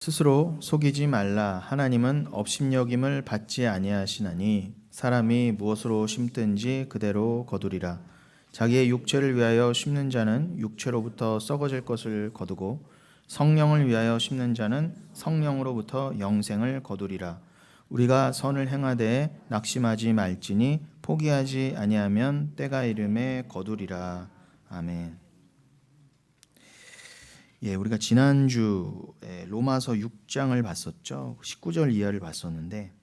스스로 속이지 말라. 하나님은 업신여김을 받지 아니하시나니 사람이 무엇으로 심든지 그대로 거두리라. 자기의 육체를 위하여 심는 자는 육체로부터 썩어질 것을 거두고 성령을 위하여 심는 자는 성령으로부터 영생을 거두리라. 우리가 선을 행하되 낙심하지 말지니 포기하지 아니하면 때가 이름에 거두리라. 아멘. 우리가 지난주에 로마서 6장을 봤었죠. 19절 이하를 봤었는데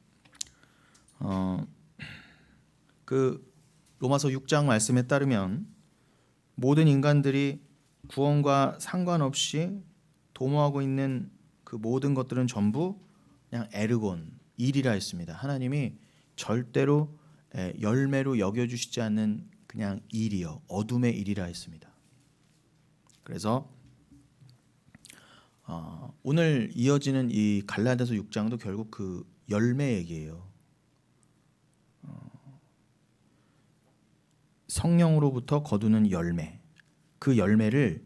그 로마서 6장 말씀에 따르면 모든 인간들이 구원과 상관없이 도모하고 있는 그 모든 것들은 전부 그냥 에르곤, 일이라 했습니다. 하나님이 절대로 열매로 여겨주시지 않는 그냥 일이요, 어둠의 일이라 했습니다. 그래서 오늘 이어지는 이 갈라디아서 6장도 결국 그 열매 얘기예요. 성령으로부터 거두는 열매, 그 열매를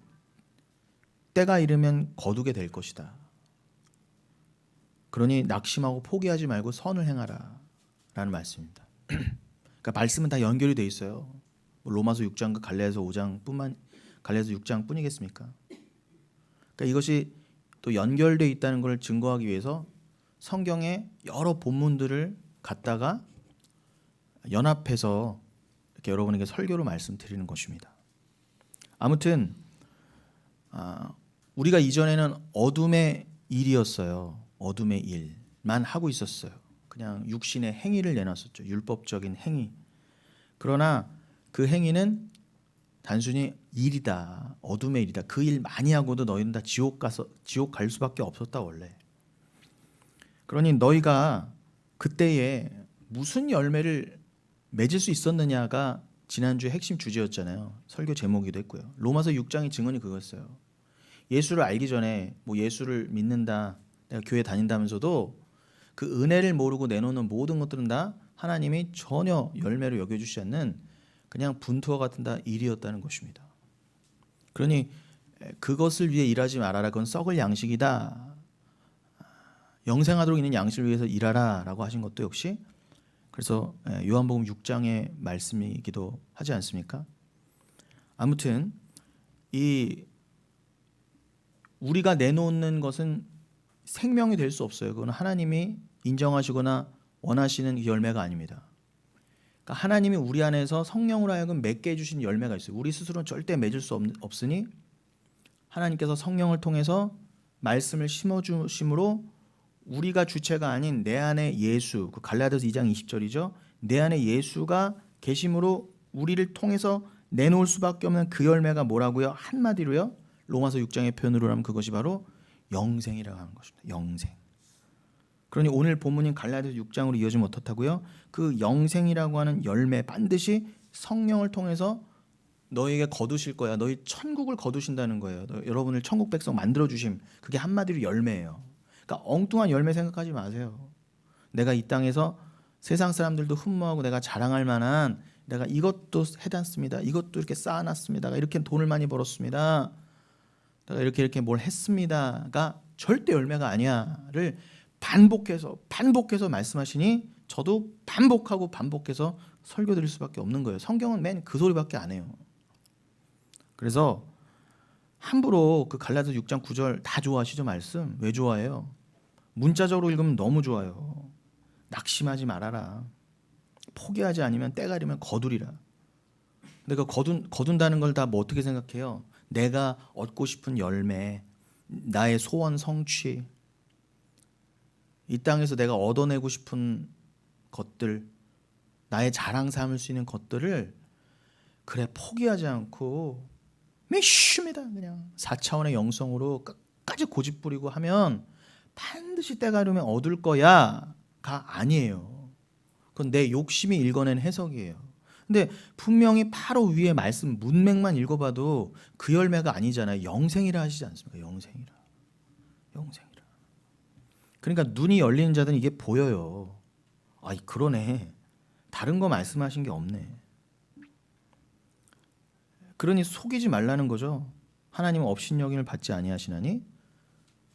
때가 이르면 거두게 될 것이다. 그러니 낙심하고 포기하지 말고 선을 행하라 라는 말씀입니다. 그러니까 말씀은 다 연결이 돼 있어요. 로마서 6장과 갈라디아서 6장뿐이겠습니까? 그러니까 이것이 또 연결되어 있다는 것을 증거하기 위해서 성경의 여러 본문들을 갖다가 연합해서 이렇게 여러분에게 설교로 말씀드리는 것입니다. 아무튼 우리가 이전에는 어둠의 일이었어요. 어둠의 일만 하고 있었어요. 그냥 육신의 행위를 내놨었죠. 율법적인 행위. 그러나 그 행위는 단순히 일이다, 어둠의 일이다. 그 일 많이 하고도 너희는 다 지옥 갈 수밖에 없었다 원래. 그러니 너희가 그때에 무슨 열매를 맺을 수 있었느냐가 지난주의 핵심 주제였잖아요. 설교 제목이기도 했고요. 로마서 6장의 증언이 그거였어요. 예수를 알기 전에 예수를 믿는다, 내가 교회 다닌다면서도 그 은혜를 모르고 내놓는 모든 것들은 다 하나님이 전혀 열매로 여겨주지 않는 그냥 분투와 같은 다 일이었다는 것입니다. 그러니 그것을 위해 일하지 말아라. 그건 썩을 양식이다. 영생하도록 있는 양식을 위해서 일하라 라고 하신 것도 역시 그래서 요한복음 6장의 말씀이기도 하지 않습니까? 아무튼 이 우리가 내놓는 것은 생명이 될 수 없어요. 그건 하나님이 인정하시거나 원하시는 그 열매가 아닙니다. 그러니까 하나님이 우리 안에서 성령으로 하여금 맺게 해주신 열매가 있어요. 우리 스스로는 절대 맺을 수 없으니 하나님께서 성령을 통해서 말씀을 심어주심으로 우리가 주체가 아닌 내 안에 예수, 그 갈라디아서 2장 20절이죠. 내 안에 예수가 계심으로 우리를 통해서 내놓을 수밖에 없는 그 열매가 뭐라고요? 한마디로요. 로마서 6장의 표현으로 하면 그것이 바로 영생이라고 하는 것입니다. 영생. 그러니 오늘 본문인 갈라디아서 6장으로 이어지면 어떻다고요? 그 영생이라고 하는 열매 반드시 성령을 통해서 너희에게 거두실 거야. 너희 천국을 거두신다는 거예요. 여러분을 천국 백성 만들어 주심. 그게 한마디로 열매예요. 그러니까 엉뚱한 열매 생각하지 마세요. 내가 이 땅에서 세상 사람들도 흠모하고 내가 자랑할 만한 내가 이것도 해놨습니다. 이것도 이렇게 쌓아놨습니다. 이렇게 돈을 많이 벌었습니다. 내가 이렇게 뭘 했습니다가 절대 열매가 아니야를 반복해서 말씀하시니 저도 반복해서 설교드릴 수밖에 없는 거예요. 성경은 맨 그 소리밖에 안 해요. 그래서 함부로 그 갈라디아서 6장 9절 다 좋아하시죠? 말씀 왜 좋아해요? 문자적으로 읽으면 너무 좋아요. 낙심하지 말아라. 포기하지 않으면 때가 이르면 거두리라. 근데 그 거둔다는 걸 다 뭐 어떻게 생각해요? 내가 얻고 싶은 열매, 나의 소원 성취, 이 땅에서 내가 얻어내고 싶은 것들, 나의 자랑 삼을 수 있는 것들을 그래 포기하지 않고 매심이다 그냥 4차원의 영성으로 끝까지 고집부리고 하면 반드시 때가 이르면 얻을 거야가 아니에요. 그건 내 욕심이 읽어낸 해석이에요. 근데 분명히 바로 위에 말씀 문맥만 읽어봐도 그 열매가 아니잖아요. 영생이라 하시지 않습니까? 영생이라. 그러니까 눈이 열리는 자들은 이게 보여요. 아, 그러네. 다른 거 말씀하신 게 없네. 그러니 속이지 말라는 거죠. 하나님은 업신여김을 받지 아니하시나니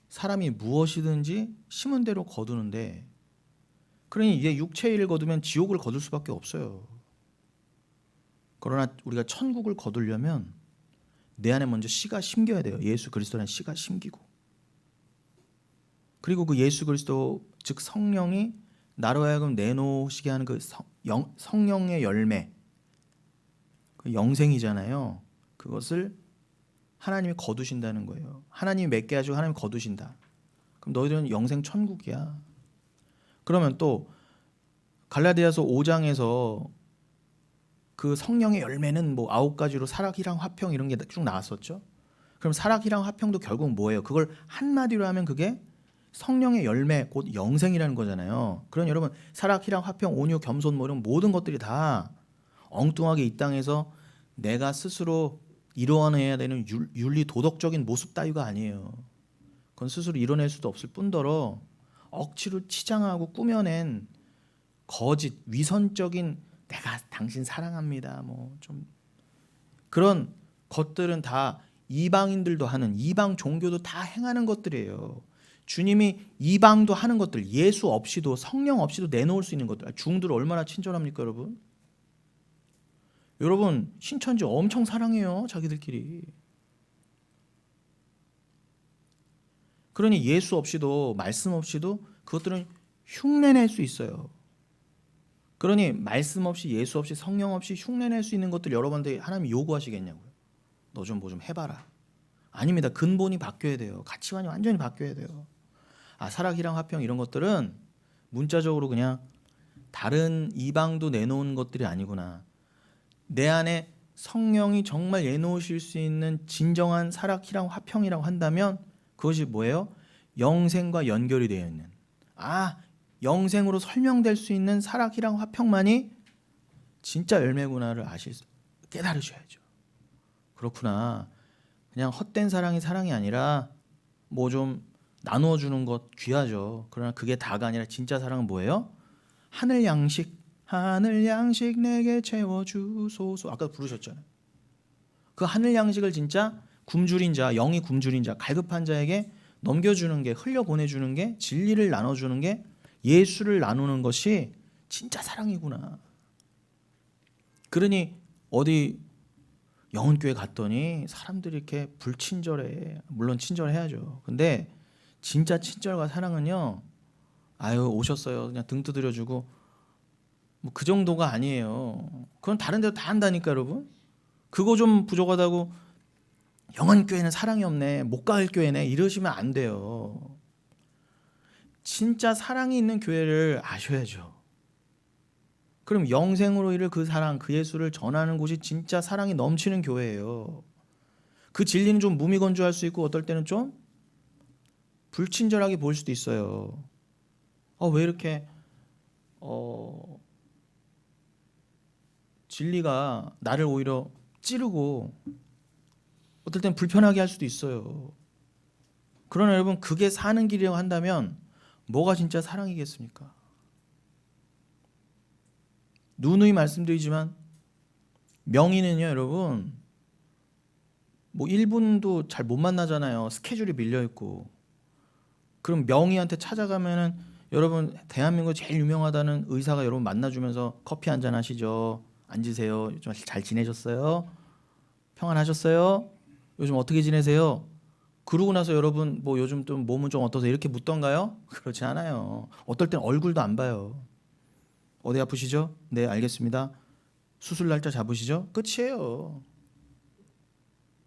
사람이 무엇이든지 심은 대로 거두는데, 그러니 이제 육체의 일을 거두면 지옥을 거둘 수밖에 없어요. 그러나 우리가 천국을 거두려면 내 안에 먼저 씨가 심겨야 돼요. 예수 그리스도라는 씨가 심기고, 그리고 그 예수 그리스도 즉 성령이 나로 하여금 내놓으시게 하는 그 성령의 열매, 그 영생이잖아요. 그것을 하나님이 거두신다는 거예요. 하나님이 맺게 하시고 하나님이 거두신다. 그럼 너희들은 영생 천국이야. 그러면 또 갈라디아서 5장에서 그 성령의 열매는 뭐 9가지로 사랑, 희랑, 화평 이런 게 쭉 나왔었죠. 그럼 사랑, 희랑, 화평도 결국 뭐예요? 그걸 한마디로 하면 그게 성령의 열매 곧 영생이라는 거잖아요. 그럼 여러분 사랑, 희랑, 화평, 온유, 겸손 뭐 이런 모든 것들이 다 엉뚱하게 이 땅에서 내가 스스로 이루어내야 되는 윤리 도덕적인 모습 따위가 아니에요. 그건 스스로 이뤄낼 수도 없을 뿐더러 억지로 치장하고 꾸며낸 거짓 위선적인 내가 당신 사랑합니다 뭐 좀 그런 것들은 다 이방인들도 하는, 이방 종교도 다 행하는 것들이에요. 주님이 이방도 하는 것들, 예수 없이도 성령 없이도 내놓을 수 있는 것들. 중들 얼마나 친절합니까 여러분? 여러분 신천지 엄청 사랑해요 자기들끼리. 그러니 예수 없이도 말씀 없이도 그것들은 흉내낼 수 있어요. 그러니 말씀 없이 예수 없이 성령 없이 흉내낼 수 있는 것들 여러분들 하나님이 요구하시겠냐고요. 너 좀 뭐 좀 해봐라. 아닙니다. 근본이 바뀌어야 돼요. 가치관이 완전히 바뀌어야 돼요. 사랑, 희랑, 화평 이런 것들은 문자적으로 그냥 다른 이방도 내놓은 것들이 아니구나. 내 안에 성령이 정말 내놓으실 수 있는 진정한 사랑, 희랑, 화평이라고 한다면 그것이 뭐예요? 영생과 연결이 되어 있는, 영생으로 설명될 수 있는 사랑, 희랑, 화평만이 진짜 열매구나를 깨달으셔야죠. 그렇구나. 그냥 헛된 사랑이 사랑이 아니라 뭐 좀 나누어 주는 것 귀하죠. 그러나 그게 다가 아니라 진짜 사랑은 뭐예요? 하늘 양식 내게 채워 주소서. 아까 부르셨잖아요. 그 하늘 양식을 진짜 굶주린 자, 영이 굶주린 자, 갈급한 자에게 넘겨주는 게, 흘려 보내주는 게, 진리를 나눠주는 게, 예수를 나누는 것이 진짜 사랑이구나. 그러니 어디 영혼교회 갔더니 사람들이 이렇게 불친절해. 물론 친절해야죠. 근데 진짜 친절과 사랑은요, 오셨어요 그냥 등 두드려주고 뭐 그 정도가 아니에요. 그건 다른 데도 다 한다니까 여러분. 그거 좀 부족하다고 영혼교회는 사랑이 없네, 못 갈 교회네 이러시면 안 돼요. 진짜 사랑이 있는 교회를 아셔야죠. 그럼 영생으로 이를 그 사랑, 그 예수를 전하는 곳이 진짜 사랑이 넘치는 교회예요. 그 진리는 좀 무미건조할 수 있고 어떨 때는 좀 불친절하게 보일 수도 있어요. 왜 이렇게 진리가 나를 오히려 찌르고 어떨 땐 불편하게 할 수도 있어요. 그러나 여러분 그게 사는 길이라고 한다면 뭐가 진짜 사랑이겠습니까? 누누이 말씀드리지만 명의는요 여러분 뭐 1분도 잘 못 만나잖아요. 스케줄이 밀려있고. 그럼 명의한테 찾아가면은 여러분 대한민국 제일 유명하다는 의사가 여러분 만나주면서 커피 한잔 하시죠. 앉으세요. 좀 잘 지내셨어요? 평안하셨어요? 요즘 어떻게 지내세요? 그러고 나서 여러분 뭐 요즘 좀 몸은 좀 어떠세요? 이렇게 묻던가요? 그렇지 않아요. 어떨 땐 얼굴도 안 봐요. 어디 아프시죠? 네 알겠습니다. 수술 날짜 잡으시죠? 끝이에요.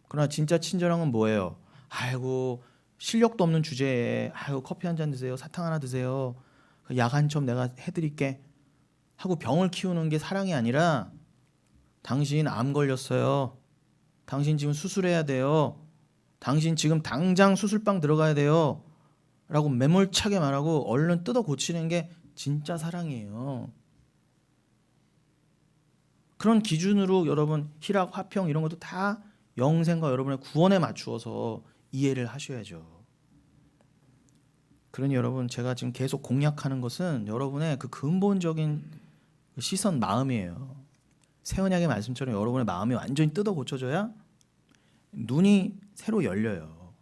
그러나 진짜 친절한 건 뭐예요? 아이고 실력도 없는 주제에 커피 한 잔 드세요. 사탕 하나 드세요. 약 한 첩 내가 해드릴게 하고 병을 키우는 게 사랑이 아니라 당신 암 걸렸어요. 당신 지금 수술해야 돼요. 당신 지금 당장 수술방 들어가야 돼요. 라고 매몰차게 말하고 얼른 뜯어 고치는 게 진짜 사랑이에요. 그런 기준으로 여러분 희락, 화평 이런 것도 다 영생과 여러분의 구원에 맞추어서 이해를 하셔야죠. 그러니 여러분 제가 지금 계속 공략하는 것은 여러분의 그 근본적인 시선 마음이에요. 새 언약의 말씀처럼 여러분의 마음이 완전히 뜯어 고쳐져야 눈이 새로 열려요.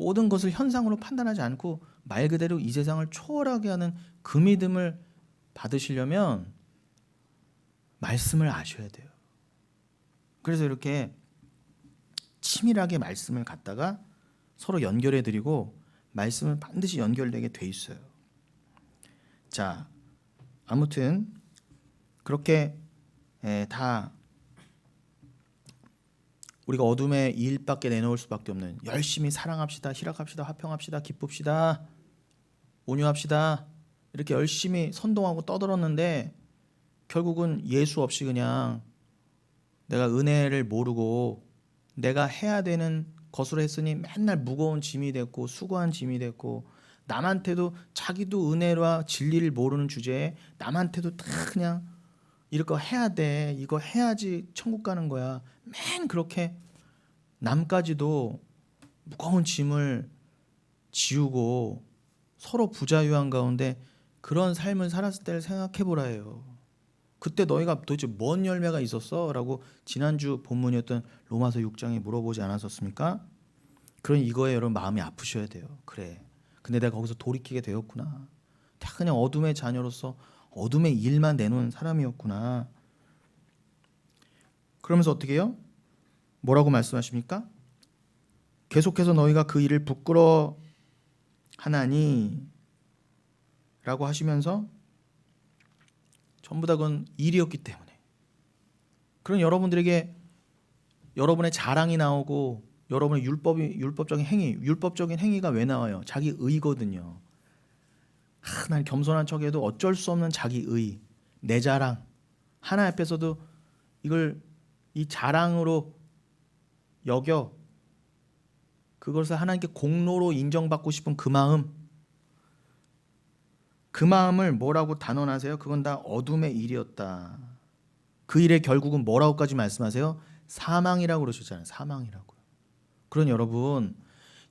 모든 것을 현상으로 판단하지 않고 말 그대로 이 세상을 초월하게 하는 그 믿음을 받으시려면 말씀을 아셔야 돼요. 그래서 이렇게 치밀하게 말씀을 갖다가 서로 연결해 드리고 말씀은 반드시 연결되게 돼 있어요. 자, 아무튼 그렇게 다 우리가 어둠의 일밖에 내놓을 수밖에 없는, 열심히 사랑합시다, 희락합시다, 화평합시다, 기쁩시다, 온유합시다, 이렇게 열심히 선동하고 떠들었는데 결국은 예수 없이 그냥 내가 은혜를 모르고 내가 해야 되는 것으로 했으니 맨날 무거운 짐이 됐고 수고한 짐이 됐고, 남한테도 자기도 은혜와 진리를 모르는 주제에 남한테도 다 그냥 이거 해야 돼, 이거 해야지 천국 가는 거야, 맨 그렇게 남까지도 무거운 짐을 지우고 서로 부자유한 가운데 그런 삶을 살았을 때를 생각해 보라 해요. 그때 너희가 도대체 뭔 열매가 있었어? 라고 지난주 본문이었던 로마서 6장에 물어보지 않았었습니까? 그런 이거에 여러분 마음이 아프셔야 돼요. 그래, 근데 내가 거기서 돌이키게 되었구나. 다 그냥 어둠의 자녀로서 어둠의 일만 내놓은 사람이었구나. 그러면서 어떻게 해요? 뭐라고 말씀하십니까? 계속해서 너희가 그 일을 부끄러워하나니 라고 하시면서 전부 다 그건 일이었기 때문에, 그런 여러분들에게 여러분의 자랑이 나오고 여러분의 율법적인 행위가 왜 나와요? 자기 의거든요. 난 겸손한 척해도 어쩔 수 없는 자기 의, 내 자랑, 하나 앞에서도 이걸 이 자랑으로 여겨 그것을 하나님께 공로로 인정받고 싶은 그 마음을 뭐라고 단언하세요? 그건 다 어둠의 일이었다. 그 일의 결국은 뭐라고까지 말씀하세요? 사망이라고 그러셨잖아요. 사망이라고요. 그런 여러분,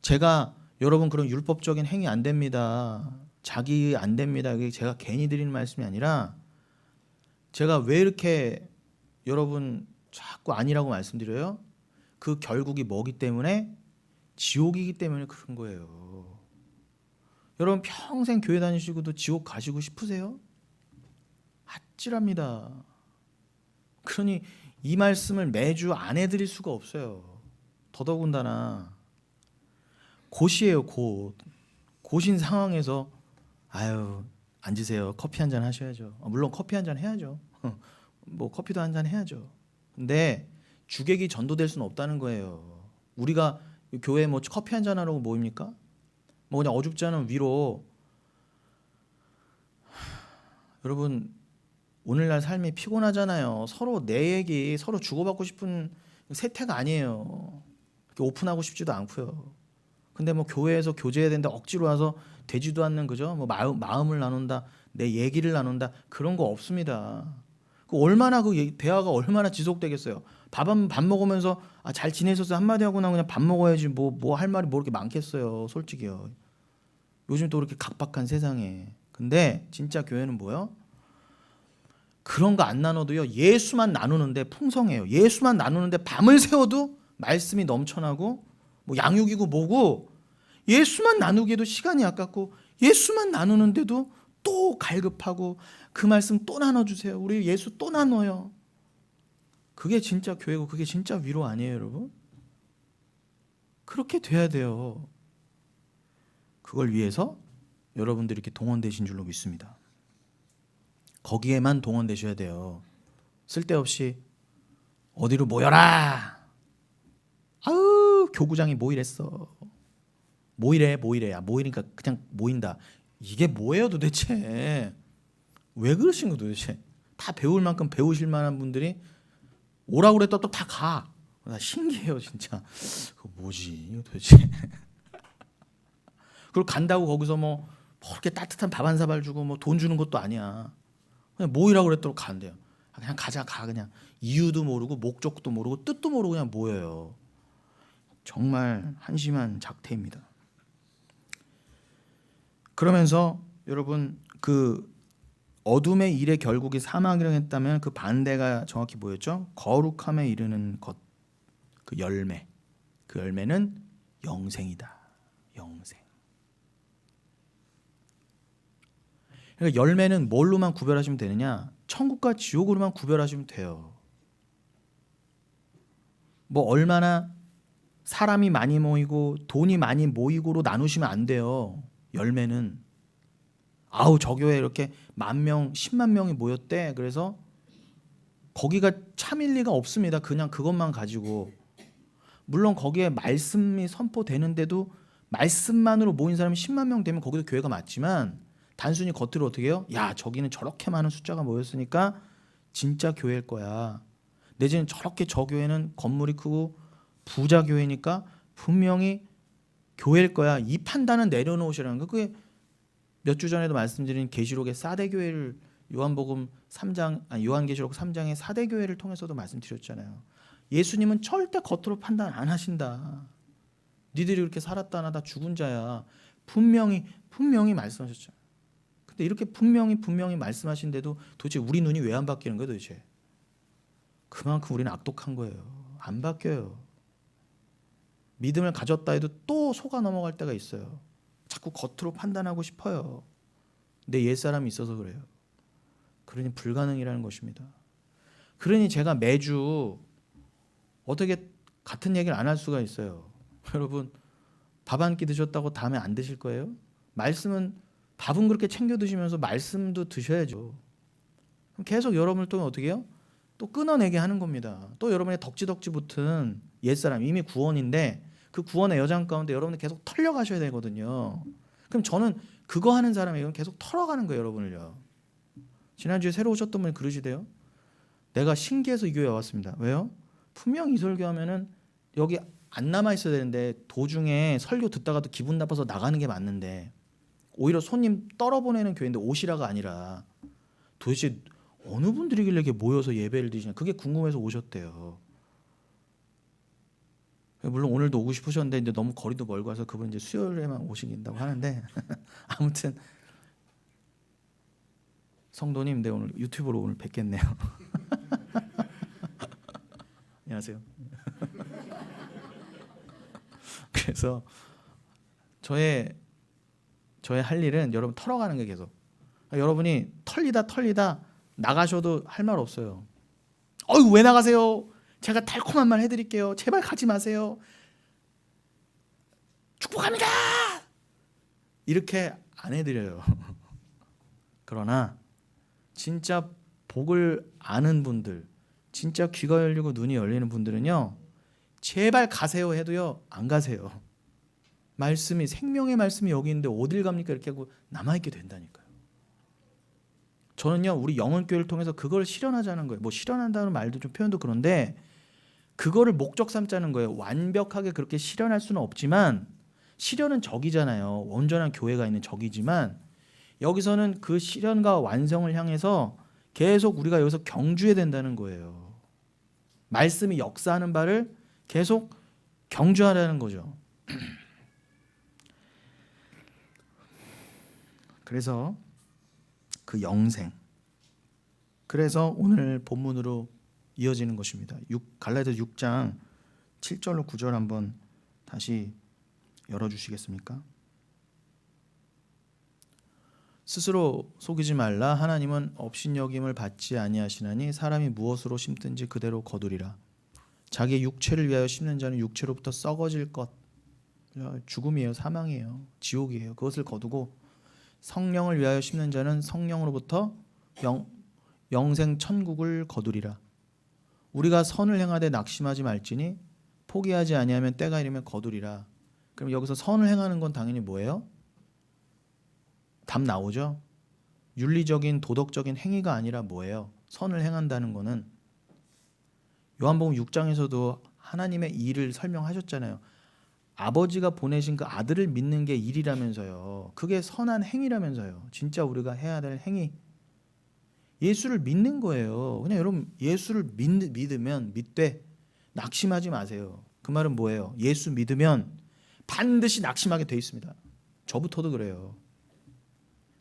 제가 여러분 그런 율법적인 행위 안 됩니다, 자기 안 됩니다, 이게 제가 괜히 드리는 말씀이 아니라 제가 왜 이렇게 여러분 자꾸 아니라고 말씀드려요? 그 결국이 뭐기 때문에? 지옥이기 때문에 그런 거예요. 여러분 평생 교회 다니시고도 지옥 가시고 싶으세요? 아찔합니다. 그러니 이 말씀을 매주 안 해드릴 수가 없어요. 더더군다나 곧이에요. 곧인 상황에서 아유 앉으세요, 커피 한잔 하셔야죠. 물론 커피 한잔 해야죠. 뭐 커피도 한잔 해야죠. 근데 주객이 전도될 수는 없다는 거예요. 우리가 교회에 뭐 커피 한잔 하라고 모입니까? 뭐 그냥 어줍지 않은 위로. 여러분 오늘날 삶이 피곤하잖아요. 서로 내 얘기 서로 주고받고 싶은 세태가 아니에요. 이렇게 오픈하고 싶지도 않고요. 근데 뭐 교회에서 교제해야 되는데 억지로 와서 되지도 않는, 그죠? 뭐 마음을 나눈다, 내 얘기를 나눈다, 그런 거 없습니다. 얼마나 대화가 얼마나 지속되겠어요? 밥 먹으면서 잘 지내셨어요 한마디 하고 나 그냥 밥 먹어야지 뭐 할 말이 뭐 이렇게 많겠어요, 솔직히요. 요즘 또 그렇게 각박한 세상에. 근데 진짜 교회는 뭐요? 그런 거 안 나눠도요, 예수만 나누는데 풍성해요. 예수만 나누는데 밤을 새워도 말씀이 넘쳐나고, 뭐 양육이고 뭐고, 예수만 나누기에도 시간이 아깝고, 예수만 나누는데도 또 갈급하고, 그 말씀 또 나눠주세요, 우리 예수 또 나눠요. 그게 진짜 교회고 그게 진짜 위로 아니에요, 여러분? 그렇게 돼야 돼요. 그걸 위해서 여러분들이 이렇게 동원되신 줄로 믿습니다. 거기에만 동원되셔야 돼요. 쓸데없이 어디로 모여라, 아우 교구장이 모이랬어, 모이래, 모이니까 그냥 모인다. 이게 뭐예요 도대체? 왜 그러신 거 도대체? 다 배울 만큼 배우실 만한 분들이 오라고 그랬다 또 다 가. 나 신기해요 진짜. 그거 뭐지 이거 도대체? 그리고 간다고 거기서 뭐 그렇게 따뜻한 밥 한 사발 주고 뭐 돈 주는 것도 아니야. 그냥 모이라고 그랬다고 간대요. 그냥 가자, 가. 그냥 이유도 모르고 목적도 모르고 뜻도 모르고 그냥 모여요. 정말 한심한 작태입니다. 그러면서 여러분 그 어둠의 일의 결국이 사망이라고 했다면 그 반대가 정확히 뭐였죠? 거룩함에 이르는 것, 그 열매. 그 열매는 영생이다. 그러니까 열매는 뭘로만 구별하시면 되느냐? 천국과 지옥으로만 구별하시면 돼요. 뭐 얼마나 사람이 많이 모이고 돈이 많이 모이고로 나누시면 안 돼요. 열매는 아우 저 교회 이렇게 10,000명, 10만 명이 모였대. 그래서 거기가 참일 리가 없습니다. 그냥 그것만 가지고. 물론 거기에 말씀이 선포되는데도 말씀만으로 모인 사람이 10만 명 되면 거기도 교회가 맞지만 단순히 겉으로 어떻게 해요? 야 저기는 저렇게 많은 숫자가 모였으니까 진짜 교회일 거야. 내지는 저렇게 저 교회는 건물이 크고 부자 교회니까 분명히 교회일 거야. 이 판단은 내려놓으시라는 거. 그게 몇 주 전에도 말씀드린 계시록의 사대 교회를 요한복음 3장 요한계시록 3장의 사대 교회를 통해서도 말씀드렸잖아요. 예수님은 절대 겉으로 판단 안 하신다. 니들이 그렇게 살았다 하나 다 죽은 자야. 분명히 말씀하셨죠. 근데 이렇게 분명히 말씀하신데도 도대체 우리 눈이 왜 안 바뀌는 거예요, 도대체? 그만큼 우리는 악독한 거예요. 안 바뀌어요. 믿음을 가졌다 해도 또 속아 넘어갈 때가 있어요. 자꾸 겉으로 판단하고 싶어요. 내 옛사람이 있어서 그래요. 그러니 불가능이라는 것입니다. 그러니 제가 매주 어떻게 같은 얘기를 안 할 수가 있어요. 여러분 밥 한 끼 드셨다고 다음에 안 드실 거예요? 말씀은 밥은 그렇게 챙겨 드시면서 말씀도 드셔야죠. 그럼 계속 여러분을 또 어떻게 해요? 또 끊어내게 하는 겁니다. 또 여러분의 덕지덕지 붙은 옛사람 이미 구원인데 그 구원의 여정 가운데 여러분이 계속 털려가셔야 되거든요. 그럼 저는 그거 하는 사람에게 계속 털어가는 거예요, 여러분을요. 지난주에 새로 오셨던 분이 그러시대요. 내가 신기해서 이 교회 왔습니다. 왜요? 분명 이 설교하면은 여기 안 남아 있어야 되는데 도중에 설교 듣다가도 기분 나빠서 나가는 게 맞는데 오히려 손님 떨어보내는 교회인데 오시라가 아니라 도대체 어느 분들이길래 이렇게 모여서 예배를 드리냐 그게 궁금해서 오셨대요. 물론 오늘도 오고 싶으셨는데 이제 너무 거리도 멀고 해서 그분 이제 수요일에만 오시긴다고 하는데 아무튼 성도님, 네 오늘 유튜브로 오늘 뵙겠네요. 안녕하세요. 그래서 저의 할 일은 여러분 털어가는 게 계속. 여러분이 털리다 나가셔도 할 말 없어요. 어유 왜 나가세요? 제가 달콤한 말 해드릴게요. 제발 가지 마세요. 축복합니다. 이렇게 안 해드려요. 그러나 진짜 복을 아는 분들, 진짜 귀가 열리고 눈이 열리는 분들은요, 제발 가세요 해도요 안 가세요. 말씀이 생명의 말씀이 여기 있는데 어딜 갑니까? 이렇게 하고 남아있게 된다니까요. 저는요 우리 영혼교회를 통해서 그걸 실현하자는 거예요. 뭐 실현한다는 말도 좀 표현도 그런데 그거를 목적 삼자는 거예요. 완벽하게 그렇게 실현할 수는 없지만 실현은 적이잖아요. 온전한 교회가 있는 적이지만 여기서는 그 실현과 완성을 향해서 계속 우리가 여기서 경주해야 된다는 거예요. 말씀이 역사하는 바를 계속 경주하라는 거죠. 그래서 그 영생. 그래서 오늘 본문으로 이어지는 것입니다. 갈라디아서 6장 7절로 9절 한번 다시 열어주시겠습니까? 스스로 속이지 말라. 하나님은 업신여김을 받지 아니하시나니 사람이 무엇으로 심든지 그대로 거두리라. 자기의 육체를 위하여 심는 자는 육체로부터 썩어질 것, 죽음이에요. 사망이에요. 지옥이에요. 그것을 거두고 성령을 위하여 심는 자는 성령으로부터 영생 천국을 거두리라. 우리가 선을 행하되 낙심하지 말지니 포기하지 아니하면 때가 이르면 거두리라. 그럼 여기서 선을 행하는 건 당연히 뭐예요? 답 나오죠? 윤리적인 도덕적인 행위가 아니라 뭐예요? 선을 행한다는 거는 요한복음 6장에서도 하나님의 일을 설명하셨잖아요. 아버지가 보내신 그 아들을 믿는 게 일이라면서요. 그게 선한 행위라면서요. 진짜 우리가 해야 될 행위. 예수를 믿는 거예요. 그냥 여러분 예수를 믿으면 믿되 낙심하지 마세요. 그 말은 뭐예요? 예수 믿으면 반드시 낙심하게 돼 있습니다. 저부터도 그래요.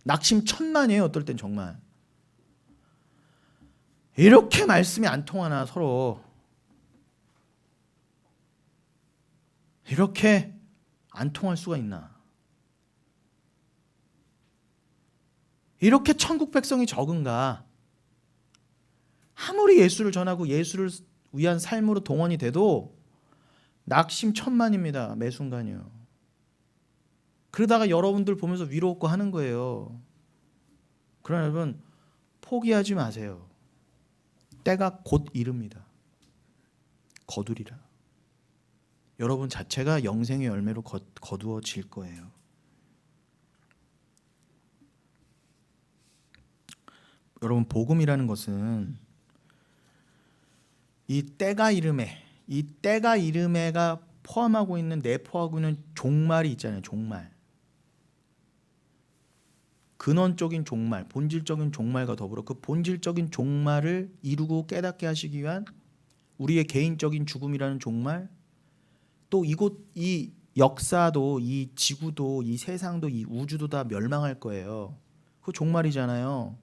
낙심 천만이에요. 어떨 땐 정말. 이렇게 말씀이 안 통하나 서로. 이렇게 안 통할 수가 있나. 이렇게 천국 백성이 적은가? 아무리 예수를 전하고 예수를 위한 삶으로 동원이 돼도 낙심천만입니다. 매 순간이요. 그러다가 여러분들 보면서 위로 얻고 하는 거예요. 그러나 여러분 포기하지 마세요. 때가 곧 이릅니다. 거두리라. 여러분 자체가 영생의 열매로 거두어질 거예요. 여러분 복음이라는 것은 이 때가 이름에가 포함하고 있는 내포하고 있는 종말이 있잖아요. 종말. 근원적인 종말, 본질적인 종말과 더불어 그 본질적인 종말을 이루고 깨닫게 하시기 위한 우리의 개인적인 죽음이라는 종말, 또 이 역사도, 이 지구도, 이 세상도, 이 우주도 다 멸망할 거예요. 그 종말이잖아요.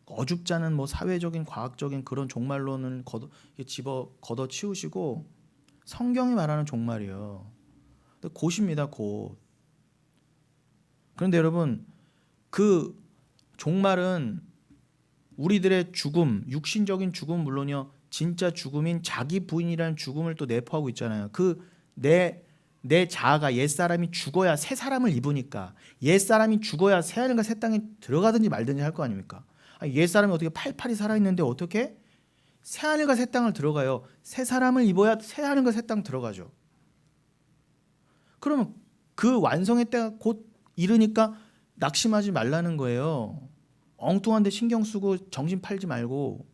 어줍잖은 뭐 사회적인 과학적인 그런 종말론을 걷어 치우시고 성경이 말하는 종말이에요. 곧입니다. 곧. 그런데 여러분 그 종말은 우리들의 죽음, 육신적인 죽음 물론이요, 진짜 죽음인 자기 부인이라는 죽음을 또 내포하고 있잖아요. 내 자아가 옛사람이 죽어야 새 사람을 입으니까 옛사람이 죽어야 새 하늘과 새 땅에 들어가든지 말든지 할 거 아닙니까? 옛사람이 어떻게 팔팔이 살아있는데 어떻게 새 하늘과 새 땅을 들어가요? 새 사람을 입어야 새 하늘과 새 땅 들어가죠. 그러면 그 완성의 때가 곧 이르니까 낙심하지 말라는 거예요. 엉뚱한 데 신경 쓰고 정신 팔지 말고.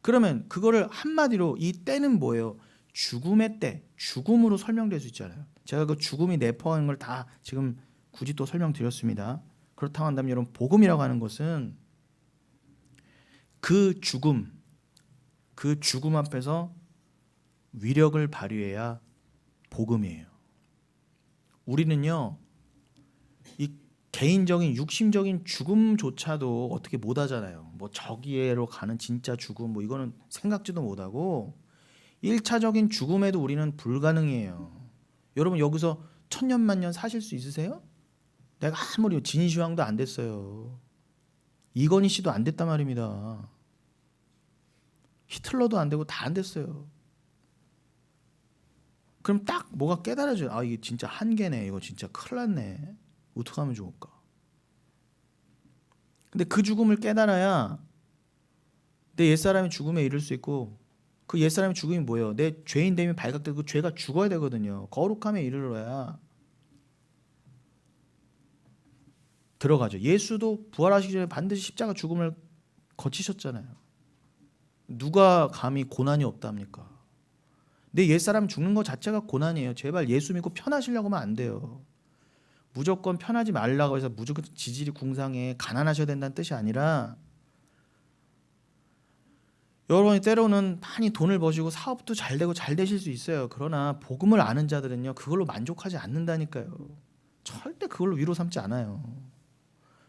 그러면 그거를 한마디로 이 때는 뭐예요? 죽음의 때, 죽음으로 설명될 수 있잖아요. 제가 그 죽음이 내포하는 걸 다 지금 굳이 또 설명드렸습니다. 그렇다고 한다면 여러분 복음이라고 하는 것은 그 죽음 앞에서 위력을 발휘해야 복음이에요. 우리는요 이 개인적인 육심적인 죽음조차도 어떻게 못하잖아요. 뭐 저기로 가는 진짜 죽음 뭐 이거는 생각지도 못하고 1차적인 죽음에도 우리는 불가능이에요. 여러분 여기서 천년만년 사실 수 있으세요? 내가 아무리 진시황도 안 됐어요. 이건희 씨도 안 됐단 말입니다. 히틀러도 안 되고 다 안 됐어요. 그럼 딱 뭐가 깨달아져요. 아 이게 진짜 한계네. 이거 진짜 큰일 났네. 어떻게 하면 좋을까? 근데 그 죽음을 깨달아야 내 옛사람이 죽음에 이를 수 있고, 그 옛사람의 죽음이 뭐예요? 내 죄인됨이 발각되고 그 죄가 죽어야 되거든요. 거룩함에 이르러야 들어가죠. 예수도 부활하시기 전에 반드시 십자가 죽음을 거치셨잖아요. 누가 감히 고난이 없답니까? 내 옛사람 죽는 것 자체가 고난이에요. 제발 예수 믿고 편하시려고 하면 안 돼요. 무조건 편하지 말라고 해서 무조건 지질이 궁상에 가난하셔야 된다는 뜻이 아니라, 여러분이 때로는 많이 돈을 버시고 사업도 잘 되고 잘 되실 수 있어요. 그러나 복음을 아는 자들은요 그걸로 만족하지 않는다니까요. 절대 그걸로 위로 삼지 않아요.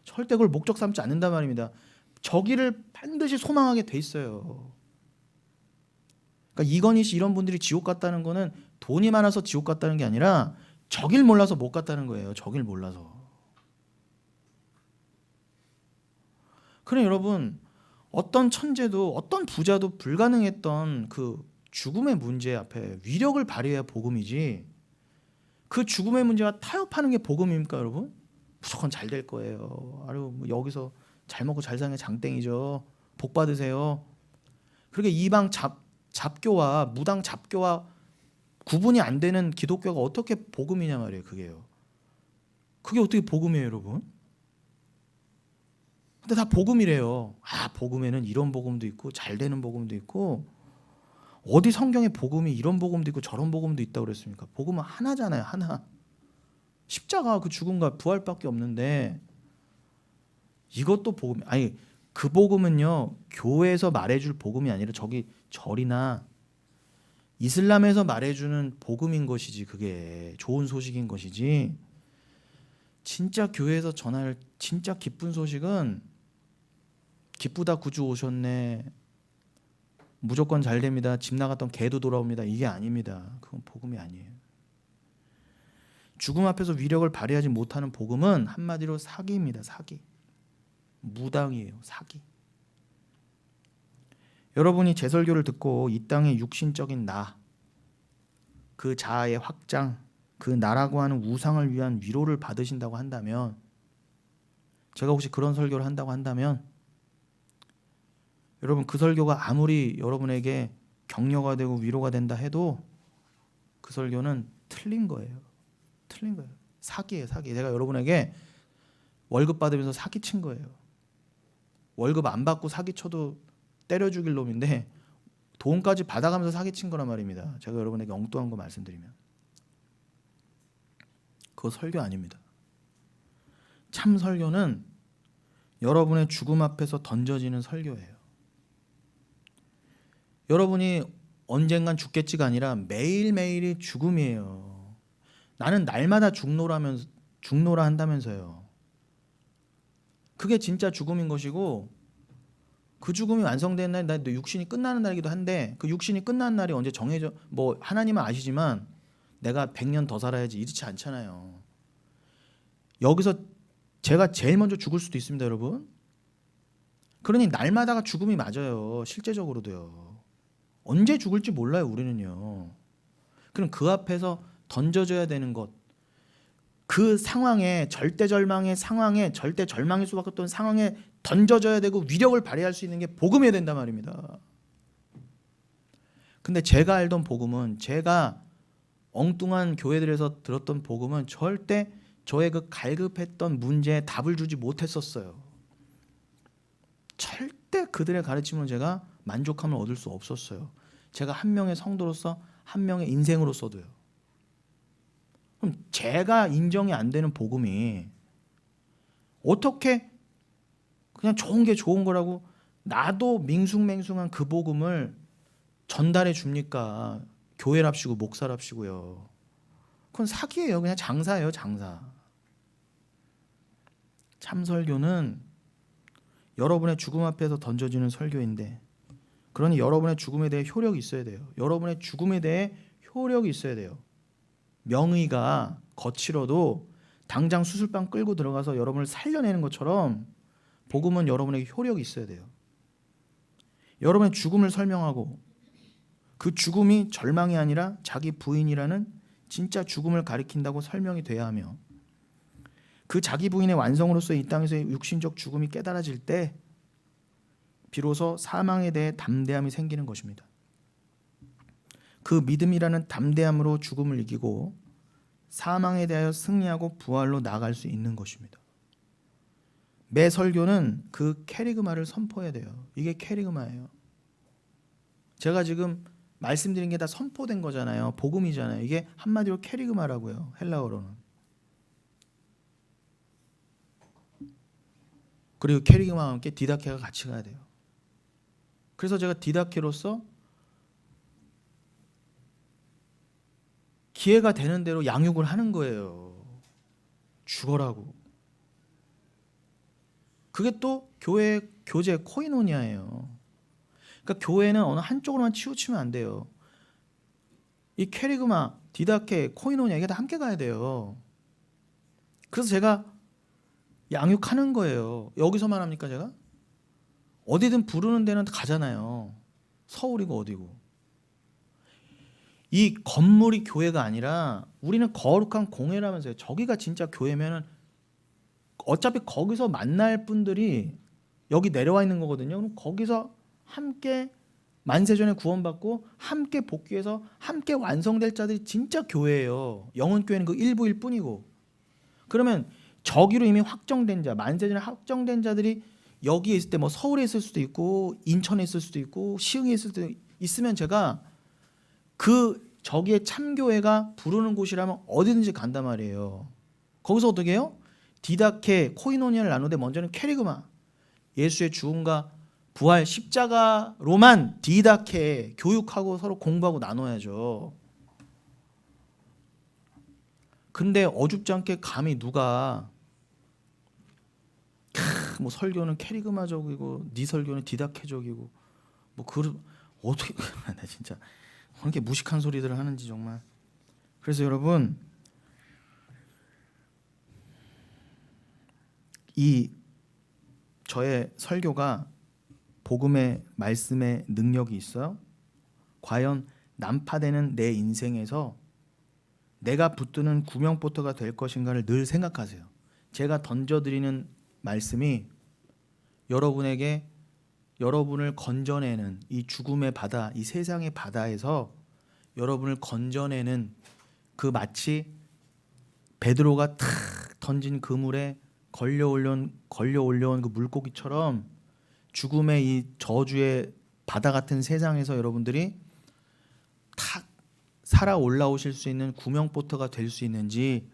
절대 그걸 목적 삼지 않는단 말입니다. 저기를 반드시 소망하게 돼 있어요. 그러니까 이건희 씨 이런 분들이 지옥 갔다는 거는 돈이 많아서 지옥 갔다는 게 아니라 저길 몰라서 못 갔다는 거예요. 저길 몰라서. 그래 여러분, 어떤 천재도 어떤 부자도 불가능했던 그 죽음의 문제 앞에 위력을 발휘해야 복음이지, 그 죽음의 문제와 타협하는 게 복음입니까 여러분? 무조건 잘 될 거예요. 아유 뭐 여기서 잘 먹고 잘 사는 게 장땡이죠. 복 받으세요. 그렇게 이방 잡교와 무당 잡교와 구분이 안 되는 기독교가 어떻게 복음이냐 말이에요. 그게 어떻게 복음이에요 여러분? 근데 다 복음이래요. 아 복음에는 이런 복음도 있고 잘 되는 복음도 있고, 어디 성경에 복음이 이런 복음도 있고 저런 복음도 있다고 그랬습니까? 복음은 하나잖아요. 하나. 십자가 그 죽음과 부활밖에 없는데 이것도 복음. 아니 그 복음은요 교회에서 말해줄 복음이 아니라 저기 절이나 이슬람에서 말해주는 복음인 것이지, 그게 좋은 소식인 것이지, 진짜 교회에서 전할 진짜 기쁜 소식은 기쁘다 구주 오셨네, 무조건 잘 됩니다, 집 나갔던 개도 돌아옵니다, 이게 아닙니다. 그건 복음이 아니에요. 죽음 앞에서 위력을 발휘하지 못하는 복음은 한마디로 사기입니다. 사기. 무당이에요. 사기. 여러분이 제 설교를 듣고 이 땅의 육신적인 나, 그 자아의 확장, 그 나라고 하는 우상을 위한 위로를 받으신다고 한다면, 제가 혹시 그런 설교를 한다고 한다면, 여러분 그 설교가 아무리 여러분에게 격려가 되고 위로가 된다 해도 그 설교는 틀린 거예요. 틀린 거예요. 사기예요, 사기. 제가 여러분에게 월급 받으면서 사기친 거예요. 월급 안 받고 사기쳐도 때려 죽일 놈인데 돈까지 받아가면서 사기친 거란 말입니다. 제가 여러분에게 엉뚱한 거 말씀드리면. 그거 설교 아닙니다. 참 설교는 여러분의 죽음 앞에서 던져지는 설교예요. 여러분이 언젠간 죽겠지가 아니라 매일매일이 죽음이에요. 나는 날마다 죽노라 한다면서요. 그게 진짜 죽음인 것이고, 그 죽음이 완성된 날, 나 육신이 끝나는 날이기도 한데, 그 육신이 끝나는 날이 언제 정해져, 뭐 하나님은 아시지만 내가 100년 더 살아야지 이렇지 않잖아요. 여기서 제가 제일 먼저 죽을 수도 있습니다, 여러분. 그러니 날마다가 죽음이 맞아요. 실제적으로도요. 언제 죽을지 몰라요, 우리는요. 그럼 그 앞에서 던져져야 되는 것, 그 상황에, 절대절망의 상황에, 절대 절망일 수밖에 없던 상황에 던져져야 되고 위력을 발휘할 수 있는 게 복음이어야 된단 말입니다. 근데 제가 알던 복음은, 제가 엉뚱한 교회들에서 들었던 복음은 절대 저의 그 갈급했던 문제에 답을 주지 못했었어요. 절대 그들의 가르침으로 제가 만족함을 얻을 수 없었어요. 제가 한 명의 성도로서, 한 명의 인생으로서도요. 그럼 제가 인정이 안 되는 복음이 어떻게 그냥 좋은 게 좋은 거라고 나도 맹숭맹숭한 그 복음을 전달해 줍니까? 교회랍시고 목사랍시고요. 그건 사기예요. 그냥 장사예요, 장사. 참 설교는 여러분의 죽음 앞에서 던져지는 설교인데, 그러니 여러분의 죽음에 대해 효력이 있어야 돼요. 여러분의 죽음에 대해 효력이 있어야 돼요. 명의가 거칠어도 당장 수술방 끌고 들어가서 여러분을 살려내는 것처럼 복음은 여러분에게 효력이 있어야 돼요. 여러분의 죽음을 설명하고, 그 죽음이 절망이 아니라 자기 부인이라는 진짜 죽음을 가리킨다고 설명이 돼야 하며, 그 자기 부인의 완성으로서 이 땅에서의 육신적 죽음이 깨달아질 때 비로소 사망에 대해 담대함이 생기는 것입니다. 그 믿음이라는 담대함으로 죽음을 이기고 사망에 대하여 승리하고 부활로 나아갈 수 있는 것입니다. 매 설교는 그 캐리그마를 선포해야 돼요. 이게 캐리그마예요. 제가 지금 말씀드린 게 다 선포된 거잖아요. 복음이잖아요. 이게 한마디로 캐리그마라고요. 헬라어로는. 그리고 캐리그마와 함께 디다케가 같이 가야 돼요. 그래서 제가 디다케로서 기회가 되는 대로 양육을 하는 거예요. 죽어라고. 그게 또 교회 교제 코이노니아예요. 그러니까 교회는 어느 한쪽으로만 치우치면 안 돼요. 이 캐리그마, 디다케, 코이노니아 이게 다 함께 가야 돼요. 그래서 제가 양육하는 거예요. 여기서만 합니까 제가? 어디든 부르는 데는 가잖아요. 서울이고 어디고. 이 건물이 교회가 아니라 우리는 거룩한 공회라면서요. 저기가 진짜 교회면은 어차피 거기서 만날 분들이 여기 내려와 있는 거거든요. 그럼 거기서 함께 만세전에 구원받고 함께 복귀해서 함께 완성될 자들이 진짜 교회예요. 영혼교회는 그 일부일 뿐이고. 그러면 저기로 이미 확정된 자, 만세전에 확정된 자들이 여기에 있을 때 뭐 서울에 있을 수도 있고 인천에 있을 수도 있고 시흥에 있을 수도 있으면 제가 그 저기에 참교회가 부르는 곳이라면 어디든지 간단 말이에요. 거기서 어떻게 해요? 디다케, 코이노니아를 나누되 먼저는 캐리그마, 예수의 죽음과 부활, 십자가로만 디다케 교육하고 서로 공부하고 나눠야죠. 근데 어줍지 않게 감히 누가 뭐 설교는 캐리그마적이고 네 설교는 디다케적이고 뭐 어떻게 나 진짜 그렇게 무식한 소리들을 하는지 정말. 그래서 여러분 이 저의 설교가 복음의 말씀의 능력이 있어요? 과연 난파되는 내 인생에서 내가 붙드는 구명보트가 될 것인가를 늘 생각하세요. 제가 던져드리는 말씀이 여러분에게 여러분을 건져내는 이 죽음의 바다, 이 세상의 바다에서 여러분을 건져내는 그 마치 베드로가 탁 던진 그물에 걸려 올려온 그 물고기처럼 죽음의 이 저주의 바다 같은 세상에서 여러분들이 탁 살아 올라오실 수 있는 구명보트가 될 수 있는지,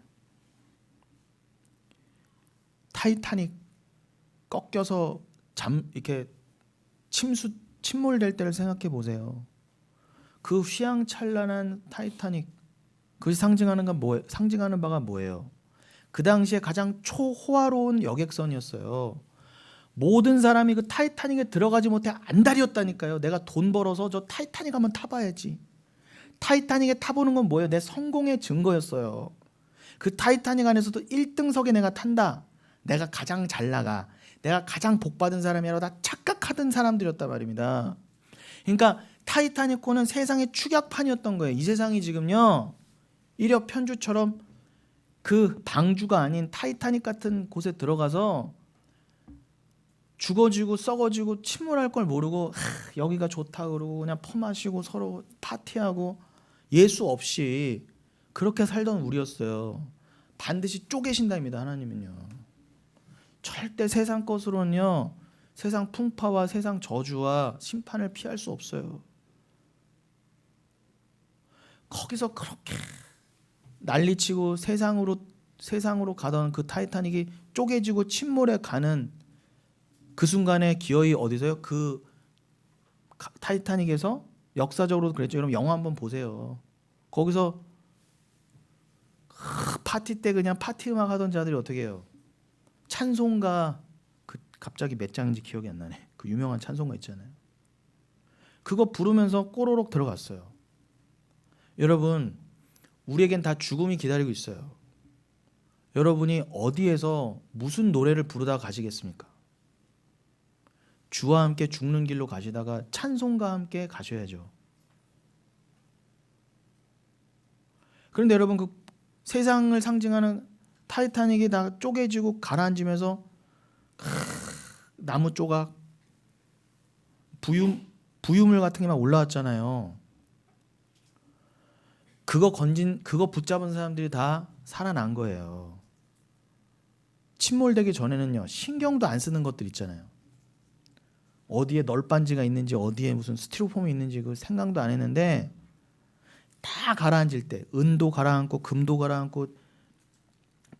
타이타닉 꺾여서 이렇게 침몰될 때를 생각해 보세요. 그 휘황찬란한 타이타닉, 그것이 상징하는 바가 뭐예요? 그 당시에 가장 초호화로운 여객선이었어요. 모든 사람이 그 타이타닉에 들어가지 못해 안달이었다니까요. 내가 돈 벌어서 저 타이타닉 한번 타봐야지. 타이타닉에 타보는 건 뭐예요? 내 성공의 증거였어요. 그 타이타닉 안에서도 1등석에 내가 탄다. 내가 가장 잘 나가. 내가 가장 복받은 사람이라고 다 착각하던 사람들이었단 말입니다. 그러니까 타이타닉호는 세상의 축약판이었던 거예요. 이 세상이 지금요, 이력 편주처럼 그 방주가 아닌 타이타닉 같은 곳에 들어가서 죽어지고 썩어지고 침몰할 걸 모르고 여기가 좋다 그러고 그냥 퍼마시고 서로 파티하고 예수 없이 그렇게 살던 우리였어요. 반드시 쪼개신답니다. 하나님은요. 절대 세상 것으로는요, 세상 풍파와 세상 저주와 심판을 피할 수 없어요. 거기서 그렇게 난리치고 세상으로 가던 그 타이타닉이 쪼개지고 침몰해 가는 그 순간에 기어이 어디서요? 그 타이타닉에서 역사적으로도 그랬죠. 여러분 영화 한번 보세요. 거기서 파티 때 그냥 파티 음악 하던 자들이 어떻게 해요? 찬송가, 그 갑자기 몇 장인지 기억이 안 나네. 그 유명한 찬송가 있잖아요. 그거 부르면서 꼬로록 들어갔어요. 여러분, 우리에겐 다 죽음이 기다리고 있어요. 여러분이 어디에서 무슨 노래를 부르다가 가시겠습니까? 주와 함께 죽는 길로 가시다가 찬송과 함께 가셔야죠. 그런데 여러분, 그 세상을 상징하는 타이타닉이 다 쪼개지고 가라앉으면서 나무 조각, 부유물 같은 게 막 올라왔잖아요. 그거 붙잡은 사람들이 다 살아난 거예요. 침몰되기 전에는요, 신경도 안 쓰는 것들 있잖아요. 어디에 널빤지가 있는지, 어디에 무슨 스티로폼이 있는지 그 생각도 안 했는데, 다 가라앉을 때, 은도 가라앉고 금도 가라앉고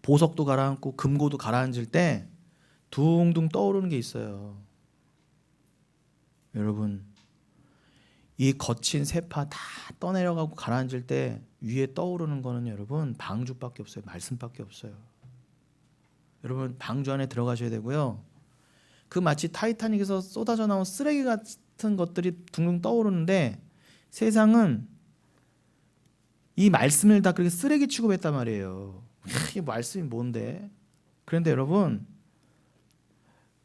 보석도 가라앉고 금고도 가라앉을 때 둥둥 떠오르는 게 있어요. 여러분, 이 거친 세파 다 떠내려가고 가라앉을 때 위에 떠오르는 거는 여러분 방주밖에 없어요. 말씀밖에 없어요. 여러분, 방주 안에 들어가셔야 되고요. 그 마치 타이타닉에서 쏟아져 나온 쓰레기 같은 것들이 둥둥 떠오르는데, 세상은 이 말씀을 다 그렇게 쓰레기 취급했단 말이에요. 이 말씀이 뭔데? 그런데 여러분,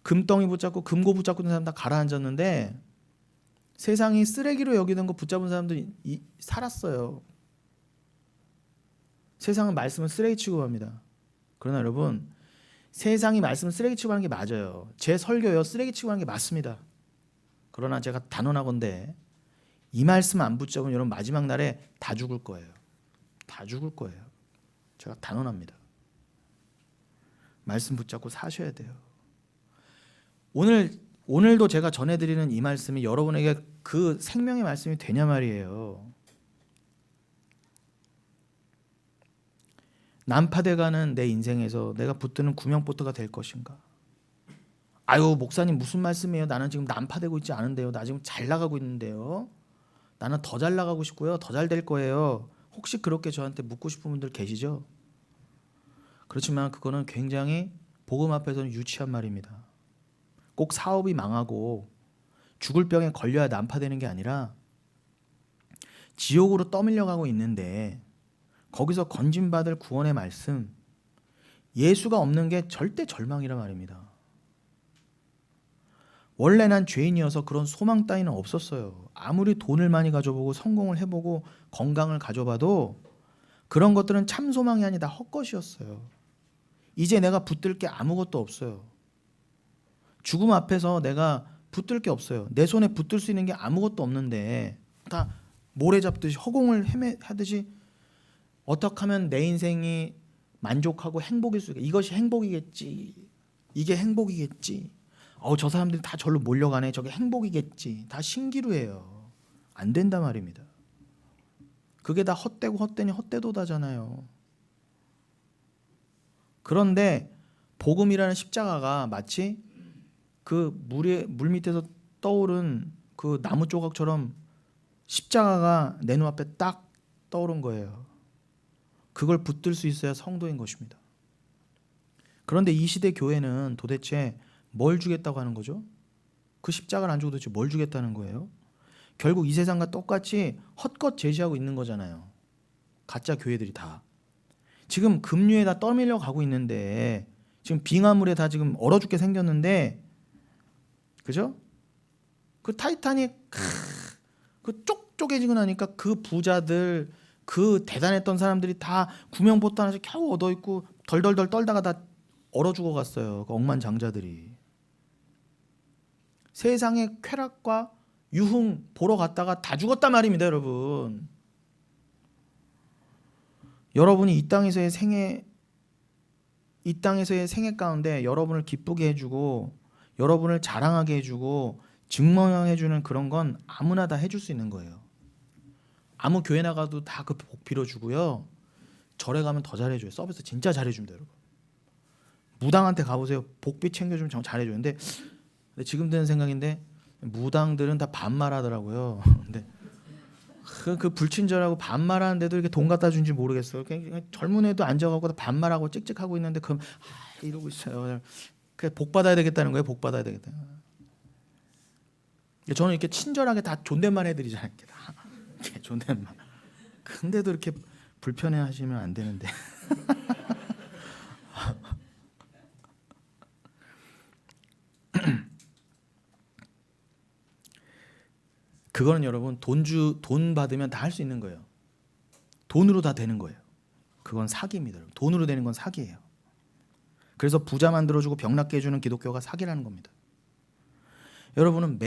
금덩이 붙잡고 금고 붙잡고 있는 사람 다 가라앉았는데, 세상이 쓰레기로 여기던 거 붙잡은 사람들이 살았어요. 세상은 말씀을 쓰레기 취급합니다. 그러나 여러분, 세상이 말씀을 쓰레기 취급하는 게 맞아요. 제 설교요, 쓰레기 취급하는 게 맞습니다. 그러나 제가 단언하건대 이 말씀 안 붙잡으면 여러분 마지막 날에 다 죽을 거예요. 다 죽을 거예요. 제가 단언합니다. 말씀 붙잡고 사셔야 돼요. 오늘도 제가 전해드리는 이 말씀이 여러분에게 그 생명의 말씀이 되냐 말이에요. 난파돼가는 내 인생에서 내가 붙드는 구명보트가 될 것인가? 아유, 목사님 무슨 말씀이에요? 나는 지금 난파되고 있지 않은데요. 나 지금 잘 나가고 있는데요. 나는 더 잘 나가고 싶고요. 더 잘 될 거예요. 혹시 그렇게 저한테 묻고 싶은 분들 계시죠? 그렇지만 그거는 굉장히 복음 앞에서는 유치한 말입니다. 꼭 사업이 망하고 죽을 병에 걸려야 난파되는 게 아니라, 지옥으로 떠밀려가고 있는데 거기서 건진받을 구원의 말씀, 예수가 없는 게 절대 절망이란 말입니다. 원래 난 죄인이어서 그런 소망 따위는 없었어요. 아무리 돈을 많이 가져보고 성공을 해보고 건강을 가져봐도 그런 것들은 참 소망이 아니다 헛것이었어요. 이제 내가 붙들 게 아무것도 없어요. 죽음 앞에서 내가 붙들 게 없어요. 내 손에 붙들 수 있는 게 아무것도 없는데 다 모래 잡듯이 허공을 헤매하듯이 어떻게 하면 내 인생이 만족하고 행복일 수 있을까? 이것이 행복이겠지. 이게 행복이겠지. 저 사람들이 다 절로 몰려가네. 저게 행복이겠지. 다 신기루예요. 안 된단 말입니다. 그게 다 헛되고 헛되니 헛되도다잖아요. 그런데 복음이라는 십자가가 마치 그 물 밑에서 떠오른 그 나무 조각처럼 십자가가 내 눈앞에 딱 떠오른 거예요. 그걸 붙들 수 있어야 성도인 것입니다. 그런데 이 시대 교회는 도대체 뭘 주겠다고 하는 거죠? 그 십자가를 안 주고 도대체 뭘 주겠다는 거예요? 결국 이 세상과 똑같이 헛것 제시하고 있는 거잖아요. 가짜 교회들이 다. 지금 급류에 다 떠밀려 가고 있는데 지금 빙하물에 다 지금 얼어 죽게 생겼는데 그죠? 그 타이타닉 그 쪽쪽해지고 나니까 그 부자들 그 대단했던 사람들이 다 구명보트 하나씩 겨우 얻어 있고 덜덜덜 떨다가 다 얼어 죽어갔어요. 그 억만장자들이. 세상의 쾌락과 유흥 보러 갔다가 다 죽었단 말입니다, 여러분. 여러분이 이 땅에서의 생애 가운데 여러분을 기쁘게 해주고 여러분을 자랑하게 해주고 증명해주는 그런 건 아무나 다 해줄 수 있는 거예요. 아무 교회 나가도 다 그 복 빌어주고요. 절에 가면 더 잘해줘요. 서비스 진짜 잘해줍니다, 여러분. 무당한테 가보세요. 복비 챙겨주면 정 잘해줘요. 근데 지금 드는 생각인데 무당들은 다 반말하더라고요. 근데 그 불친절하고 반말하는데도 이렇게 돈 갖다 준지 모르겠어요. 그냥 젊은 애도 앉아갖고 반말하고 찍찍하고 있는데 그럼 이러고 있어요. 그 복 받아야 되겠다는 거예요. 복 받아야 되겠다. 저는 이렇게 친절하게 다 존댓말 해드리잖아요. 이렇게 존댓말. 근데도 이렇게 불편해하시면 안 되는데. 그거는 여러분 돈 받으면 다 할 수 있는 거예요. 돈으로 다 되는 거예요. 그건 사기입니다. 여러분. 돈으로 되는 건 사기예요. 그래서 부자 만들어주고 병 낫게 해주는 기독교가 사기라는 겁니다. 여러분은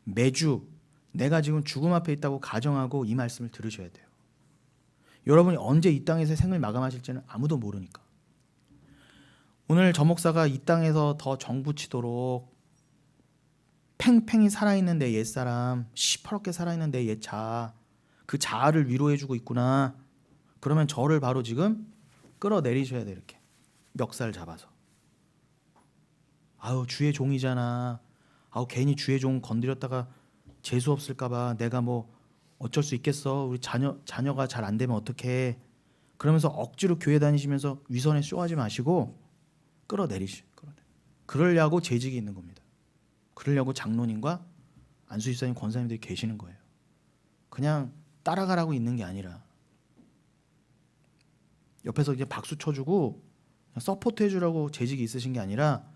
매주 내가 지금 죽음 앞에 있다고 가정하고 이 말씀을 들으셔야 돼요. 여러분이 언제 이 땅에서 생을 마감하실지는 아무도 모르니까. 오늘 저 목사가 이 땅에서 더 정붙이도록 팽팽히 살아있는 내 옛사람, 시퍼렇게 살아있는 내 옛 자아, 그 자아를 위로해주고 있구나. 그러면 저를 바로 지금 끌어내리셔야 돼요. 이렇게 멱살 잡아서. 아유 주의 종이잖아. 아우 괜히 주의 종 건드렸다가 재수 없을까봐 내가 뭐 어쩔 수 있겠어. 우리 자녀가 잘 안 되면 어떡해. 그러면서 억지로 교회 다니시면서 위선에 쇼하지 마시고 끌어내리시. 그러려고 재직이 있는 겁니다. 그러려고 장로님과 안수집사님 권사님들이 계시는 거예요. 그냥 따라가라고 있는 게 아니라 옆에서 이제 박수 쳐주고 서포트 해주라고 재직이 있으신 게 아니라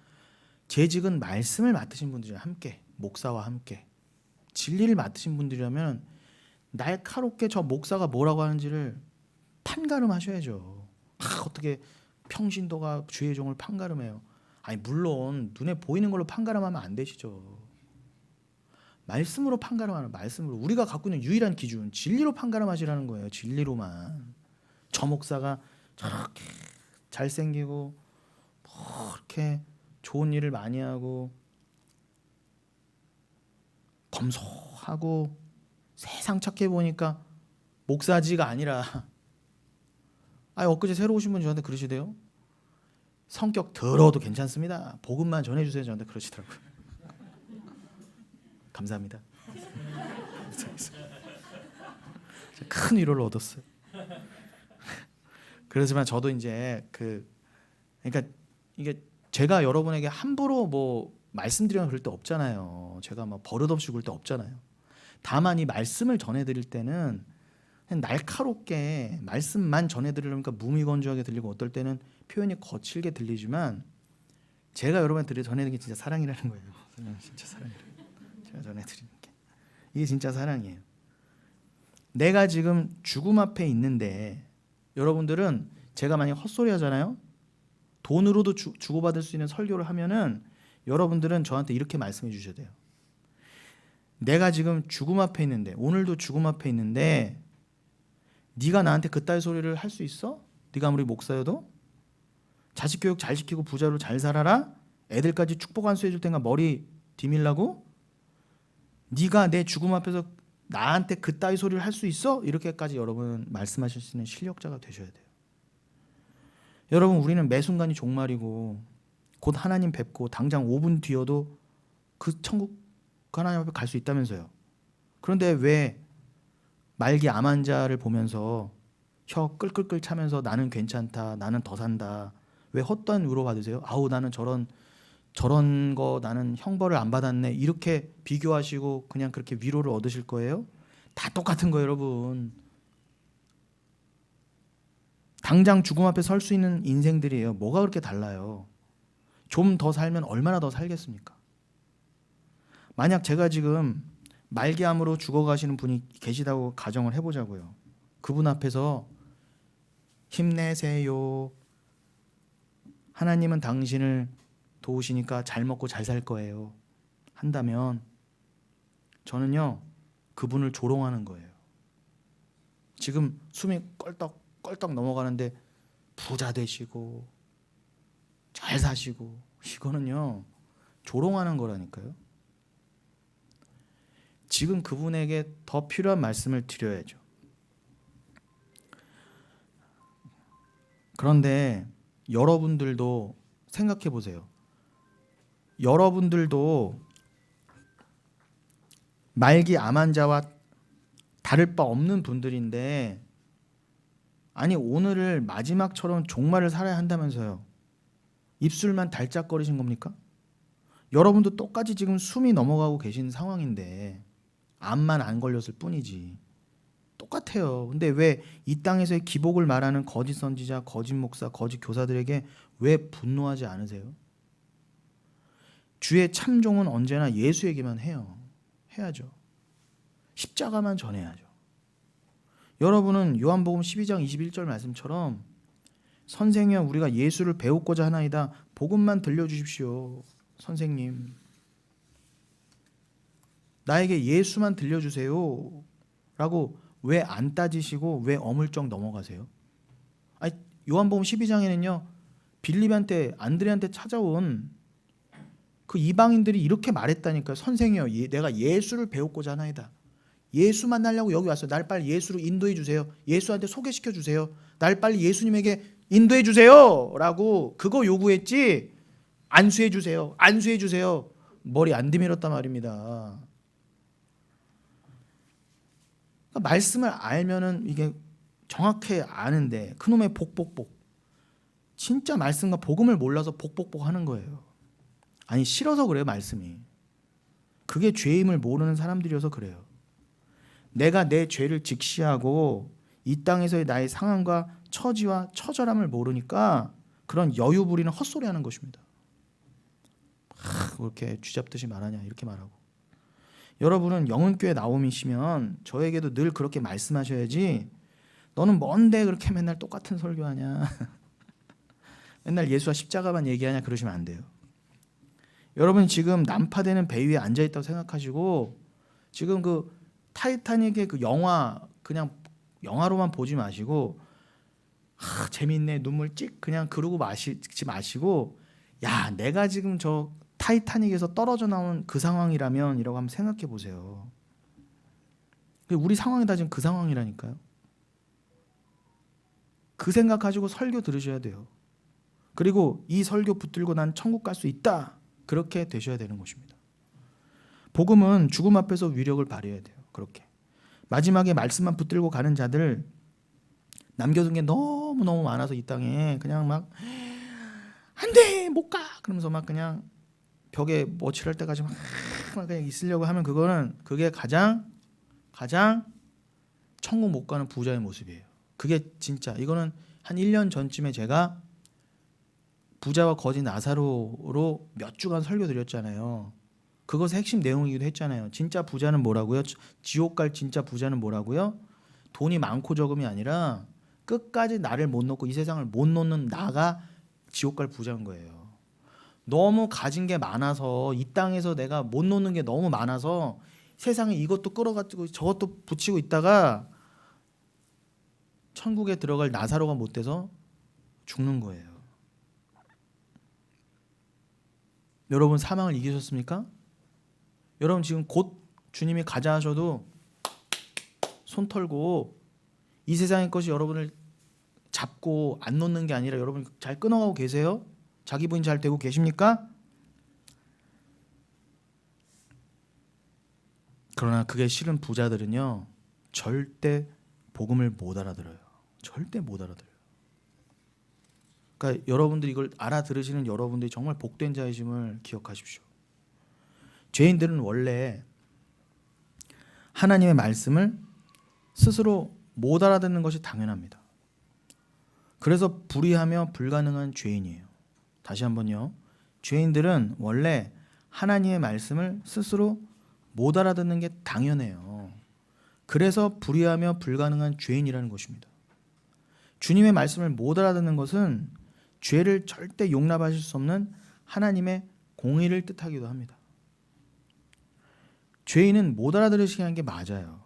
재직은 말씀을 맡으신 분들이랑 함께 목사와 함께 진리를 맡으신 분들이라면 날카롭게 저 목사가 뭐라고 하는지를 판가름하셔야죠. 어떻게 평신도가 주의 종을 판가름해요. 아니 물론 눈에 보이는 걸로 판가름하면 안 되시죠. 말씀으로 판가름하는 말씀으로 우리가 갖고 있는 유일한 기준 진리로 판가름하시라는 거예요. 진리로만. 저 목사가 저렇게 잘생기고 이렇게 좋은 일을 많이 하고 검소하고 세상 착해 보니까 목사지가 아니라 엊그제 새로 오신 분이 저한테 그러시대요. 성격 더러워도 괜찮습니다. 복음만 전해주세요. 저한테 그러시더라고요. 감사합니다. 큰 위로를 얻었어요. 그렇지만 저도 이제 그러니까 이게 제가 여러분에게 함부로 뭐 말씀드리면 그럴 때 없잖아요. 제가 막 버릇없이 그럴 때 없잖아요. 다만 이 말씀을 전해드릴 때는 그냥 날카롭게 말씀만 전해드리려니까 무미건조하게 들리고 어떨 때는 표현이 거칠게 들리지만 제가 여러분한테 전해드리는 게 진짜 사랑이라는 거예요. 진짜 사랑이에요. 제가 전해드리는 게 이게 진짜 사랑이에요. 내가 지금 죽음 앞에 있는데 여러분들은 제가 만약 헛소리 하잖아요. 돈으로도 주고받을 수 있는 설교를 하면은 여러분들은 저한테 이렇게 말씀해 주셔야 돼요. 내가 지금 죽음 앞에 있는데 오늘도 죽음 앞에 있는데 네가 나한테 그따위 소리를 할 수 있어? 네가 아무리 목사여도? 자식 교육 잘 시키고 부자로 잘 살아라? 애들까지 축복 안수해 줄 테니까 머리 디밀라고? 네가 내 죽음 앞에서 나한테 그따위 소리를 할 수 있어? 이렇게까지 여러분 말씀하실 수 있는 실력자가 되셔야 돼요. 여러분 우리는 매 순간이 종말이고 곧 하나님 뵙고 당장 5분 뒤여도 그 천국 하나님 앞에 갈 수 있다면서요. 그런데 왜 말기 암 환자를 보면서 혀 끌끌끌 차면서 나는 괜찮다, 나는 더 산다, 왜 헛된 위로 받으세요? 아우 나는 저런 거 나는 형벌을 안 받았네 이렇게 비교하시고 그냥 그렇게 위로를 얻으실 거예요? 다 똑같은 거예요, 여러분. 당장 죽음 앞에 설 수 있는 인생들이에요. 뭐가 그렇게 달라요? 좀 더 살면 얼마나 더 살겠습니까? 만약 제가 지금 말기암으로 죽어가시는 분이 계시다고 가정을 해보자고요. 그분 앞에서 힘내세요. 하나님은 당신을 도우시니까 잘 먹고 잘 살 거예요. 한다면 저는요 그분을 조롱하는 거예요. 지금 숨이 껄떡 넘어가는데 부자 되시고 잘 사시고 이거는요 조롱하는 거라니까요. 지금 그분에게 더 필요한 말씀을 드려야죠. 그런데 여러분들도 생각해 보세요. 여러분들도 말기 암 환자와 다를 바 없는 분들인데 아니 오늘을 마지막처럼 종말을 살아야 한다면서요. 입술만 달짝거리신 겁니까? 여러분도 똑같이 지금 숨이 넘어가고 계신 상황인데 암만 안 걸렸을 뿐이지 똑같아요. 근데 왜 이 땅에서의 기복을 말하는 거짓 선지자, 거짓 목사, 거짓 교사들에게 왜 분노하지 않으세요? 주의 참종은 언제나 예수 얘기만 해요. 해야죠. 십자가만 전해야죠. 여러분은 요한복음 12장 21절 말씀처럼 선생이여 우리가 예수를 배우고자 하나이다. 복음만 들려주십시오. 선생님 나에게 예수만 들려주세요 라고 왜 안 따지시고 왜 어물쩍 넘어가세요? 아니, 요한복음 12장에는요 빌립한테 안드레한테 찾아온 그 이방인들이 이렇게 말했다니까요. 선생이여 내가 예수를 배우고자 하나이다. 예수 만나려고 여기 왔어요. 날 빨리 예수로 인도해 주세요. 예수한테 소개시켜 주세요. 날 빨리 예수님에게 인도해 주세요 라고 그거 요구했지 안수해 주세요. 안수해 주세요. 머리 안 디밀었단 말입니다. 그러니까 말씀을 알면은 이게 정확히 아는데 그놈의 복복복 진짜 말씀과 복음을 몰라서 복복복 하는 거예요. 아니 싫어서 그래요. 말씀이 그게 죄임을 모르는 사람들이어서 그래요. 내가 내 죄를 직시하고 이 땅에서의 나의 상황과 처지와 처절함을 모르니까 그런 여유 부리는 헛소리 하는 것입니다. 그렇게 쥐잡듯이 말하냐 이렇게 말하고. 여러분은 영은교회 나옴이시면 저에게도 늘 그렇게 말씀하셔야지 너는 뭔데 그렇게 맨날 똑같은 설교하냐 맨날 예수와 십자가만 얘기하냐 그러시면 안 돼요. 여러분 지금 난파되는 배 위에 앉아있다고 생각하시고 지금 그 타이타닉의 그 영화 그냥 영화로만 보지 마시고 재밌네 눈물 찍 그냥 그러고 마시지 마시고 야 내가 지금 저 타이타닉에서 떨어져 나온 그 상황이라면 이라고 한번 생각해 보세요. 우리 상황이 다 지금 그 상황이라니까요. 그 생각하시고 설교 들으셔야 돼요. 그리고 이 설교 붙들고 난 천국 갈 수 있다. 그렇게 되셔야 되는 것입니다. 복음은 죽음 앞에서 위력을 발휘해야 돼요. 그렇게 마지막에 말씀만 붙들고 가는 자들 남겨둔 게 너무너무 많아서 이 땅에 그냥 막 안 돼 못 가 그러면서 막 그냥 벽에 뭐 칠할 때까지 막 그냥 있으려고 하면 그게 가장 천국 못 가는 부자의 모습이에요. 그게 진짜 이거는 한 1년 전쯤에 제가 부자와 거지 나사로로 몇 주간 설교 드렸잖아요. 그것의 핵심 내용이기도 했잖아요. 진짜 부자는 뭐라고요? 지옥 갈 진짜 부자는 뭐라고요? 돈이 많고 적음이 아니라 끝까지 나를 못 놓고 이 세상을 못 놓는 나가 지옥 갈 부자인 거예요. 너무 가진 게 많아서 이 땅에서 내가 못 놓는 게 너무 많아서 세상에 이것도 끌어가지고 저것도 붙이고 있다가 천국에 들어갈 나사로가 못 돼서 죽는 거예요. 여러분 사망을 이기셨습니까? 여러분 지금 곧 주님이 가자 하셔도 손 털고 이 세상의 것이 여러분을 잡고 안 놓는 게 아니라 여러분 잘 끊어가고 계세요? 자기 부인 잘 되고 계십니까? 그러나 그게 싫은 부자들은요 절대 복음을 못 알아들어요. 절대 못 알아들어요. 그러니까 여러분들이 이걸 알아들으시는 여러분들이 정말 복된 자이심을 기억하십시오. 죄인들은 원래 하나님의 말씀을 스스로 못 알아듣는 것이 당연합니다. 그래서 불의하며 불가능한 죄인이에요. 다시 한번요. 죄인들은 원래 하나님의 말씀을 스스로 못 알아듣는 게 당연해요. 그래서 불의하며 불가능한 죄인이라는 것입니다. 주님의 말씀을 못 알아듣는 것은 죄를 절대 용납하실 수 없는 하나님의 공의를 뜻하기도 합니다. 죄인은 못 알아들으시게 하는 게 맞아요.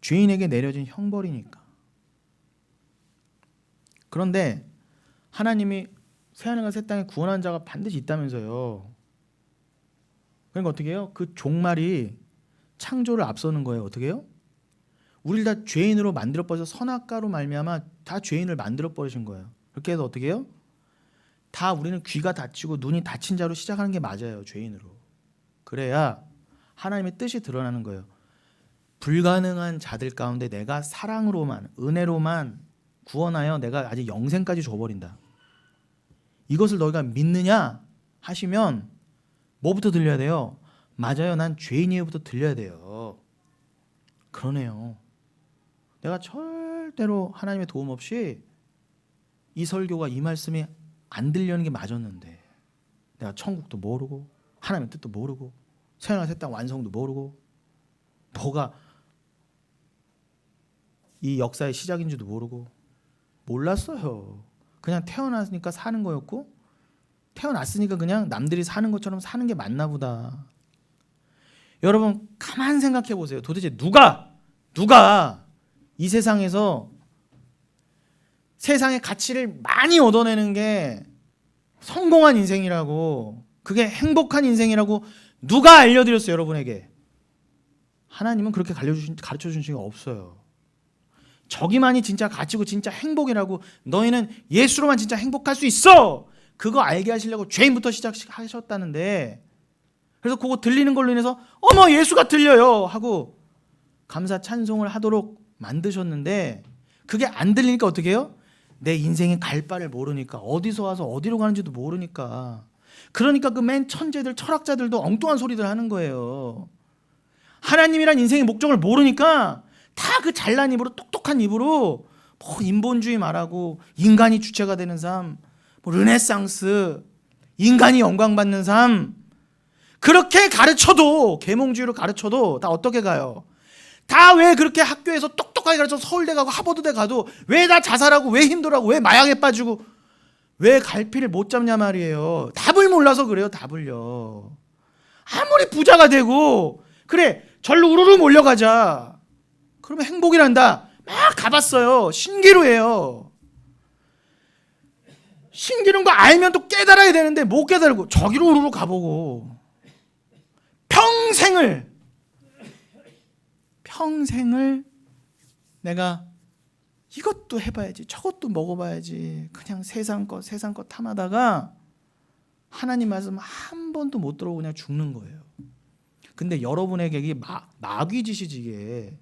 죄인에게 내려진 형벌이니까. 그런데 하나님이 새하늘과 새 땅에 구원한 자가 반드시 있다면서요. 그러니까 어떻게 해요? 그 종말이 창조를 앞서는 거예요. 어떻게 해요? 우리를 다 죄인으로 만들어 버려서 선악과로 말미암아 다 죄인을 만들어 버리신 거예요. 그렇게 해서 어떻게 해요? 다 우리는 귀가 닫히고 눈이 닫힌 자로 시작하는 게 맞아요. 죄인으로. 그래야 하나님의 뜻이 드러나는 거예요. 불가능한 자들 가운데 내가 사랑으로만 은혜로만 구원하여 내가 아직 영생까지 줘버린다. 이것을 너희가 믿느냐 하시면 뭐부터 들려야 돼요? 맞아요. 난 죄인이에요부터 들려야 돼요. 그러네요. 내가 절대로 하나님의 도움 없이 이 설교가 이 말씀이 안 들려는 게 맞았는데 내가 천국도 모르고 하나님의 뜻도 모르고 새하늘과 새 땅 완성도 모르고 뭐가 이 역사의 시작인지도 모르고 몰랐어요. 그냥 태어났으니까 사는 거였고 태어났으니까 그냥 남들이 사는 것처럼 사는 게 맞나 보다. 여러분 가만 생각해 보세요. 도대체 누가 이 세상에서 세상의 가치를 많이 얻어내는 게 성공한 인생이라고 그게 행복한 인생이라고 누가 알려드렸어요 여러분에게? 하나님은 그렇게 가르쳐주신 적이 없어요. 저기만이 진짜 가치고 진짜 행복이라고 너희는 예수로만 진짜 행복할 수 있어 그거 알게 하시려고 죄인부터 시작하셨다는데 그래서 그거 들리는 걸로 인해서 어머 예수가 들려요 하고 감사 찬송을 하도록 만드셨는데 그게 안 들리니까 어떻게 해요? 내 인생의 갈 바를 모르니까 어디서 와서 어디로 가는지도 모르니까 그러니까 그 맨 천재들 철학자들도 엉뚱한 소리들 하는 거예요. 하나님이란 인생의 목적을 모르니까 다 그 잘난 입으로 똑똑한 입으로 뭐 인본주의 말하고 인간이 주체가 되는 삶 뭐 르네상스 인간이 영광받는 삶 그렇게 가르쳐도 계몽주의로 가르쳐도 다 어떻게 가요? 다 왜 그렇게 학교에서 똑똑하게 가르쳐서 서울대 가고 하버드대 가도 왜 다 자살하고 왜 힘들어하고 왜 마약에 빠지고 왜 갈피를 못 잡냐 말이에요. 답을 몰라서 그래요. 답을요. 아무리 부자가 되고 그래 절로 우르르 몰려가자 그러면 행복이란다 막 가봤어요. 신기루예요. 신기루인 거 알면 또 깨달아야 되는데 못 깨달고 저기로 우르르 가보고 평생을 내가 이것도 해봐야지 저것도 먹어봐야지 그냥 세상 것 탐하다가 하나님 말씀 한 번도 못 들어보고 그냥 죽는 거예요. 근데 여러분에게 이게 마귀짓이지 이게.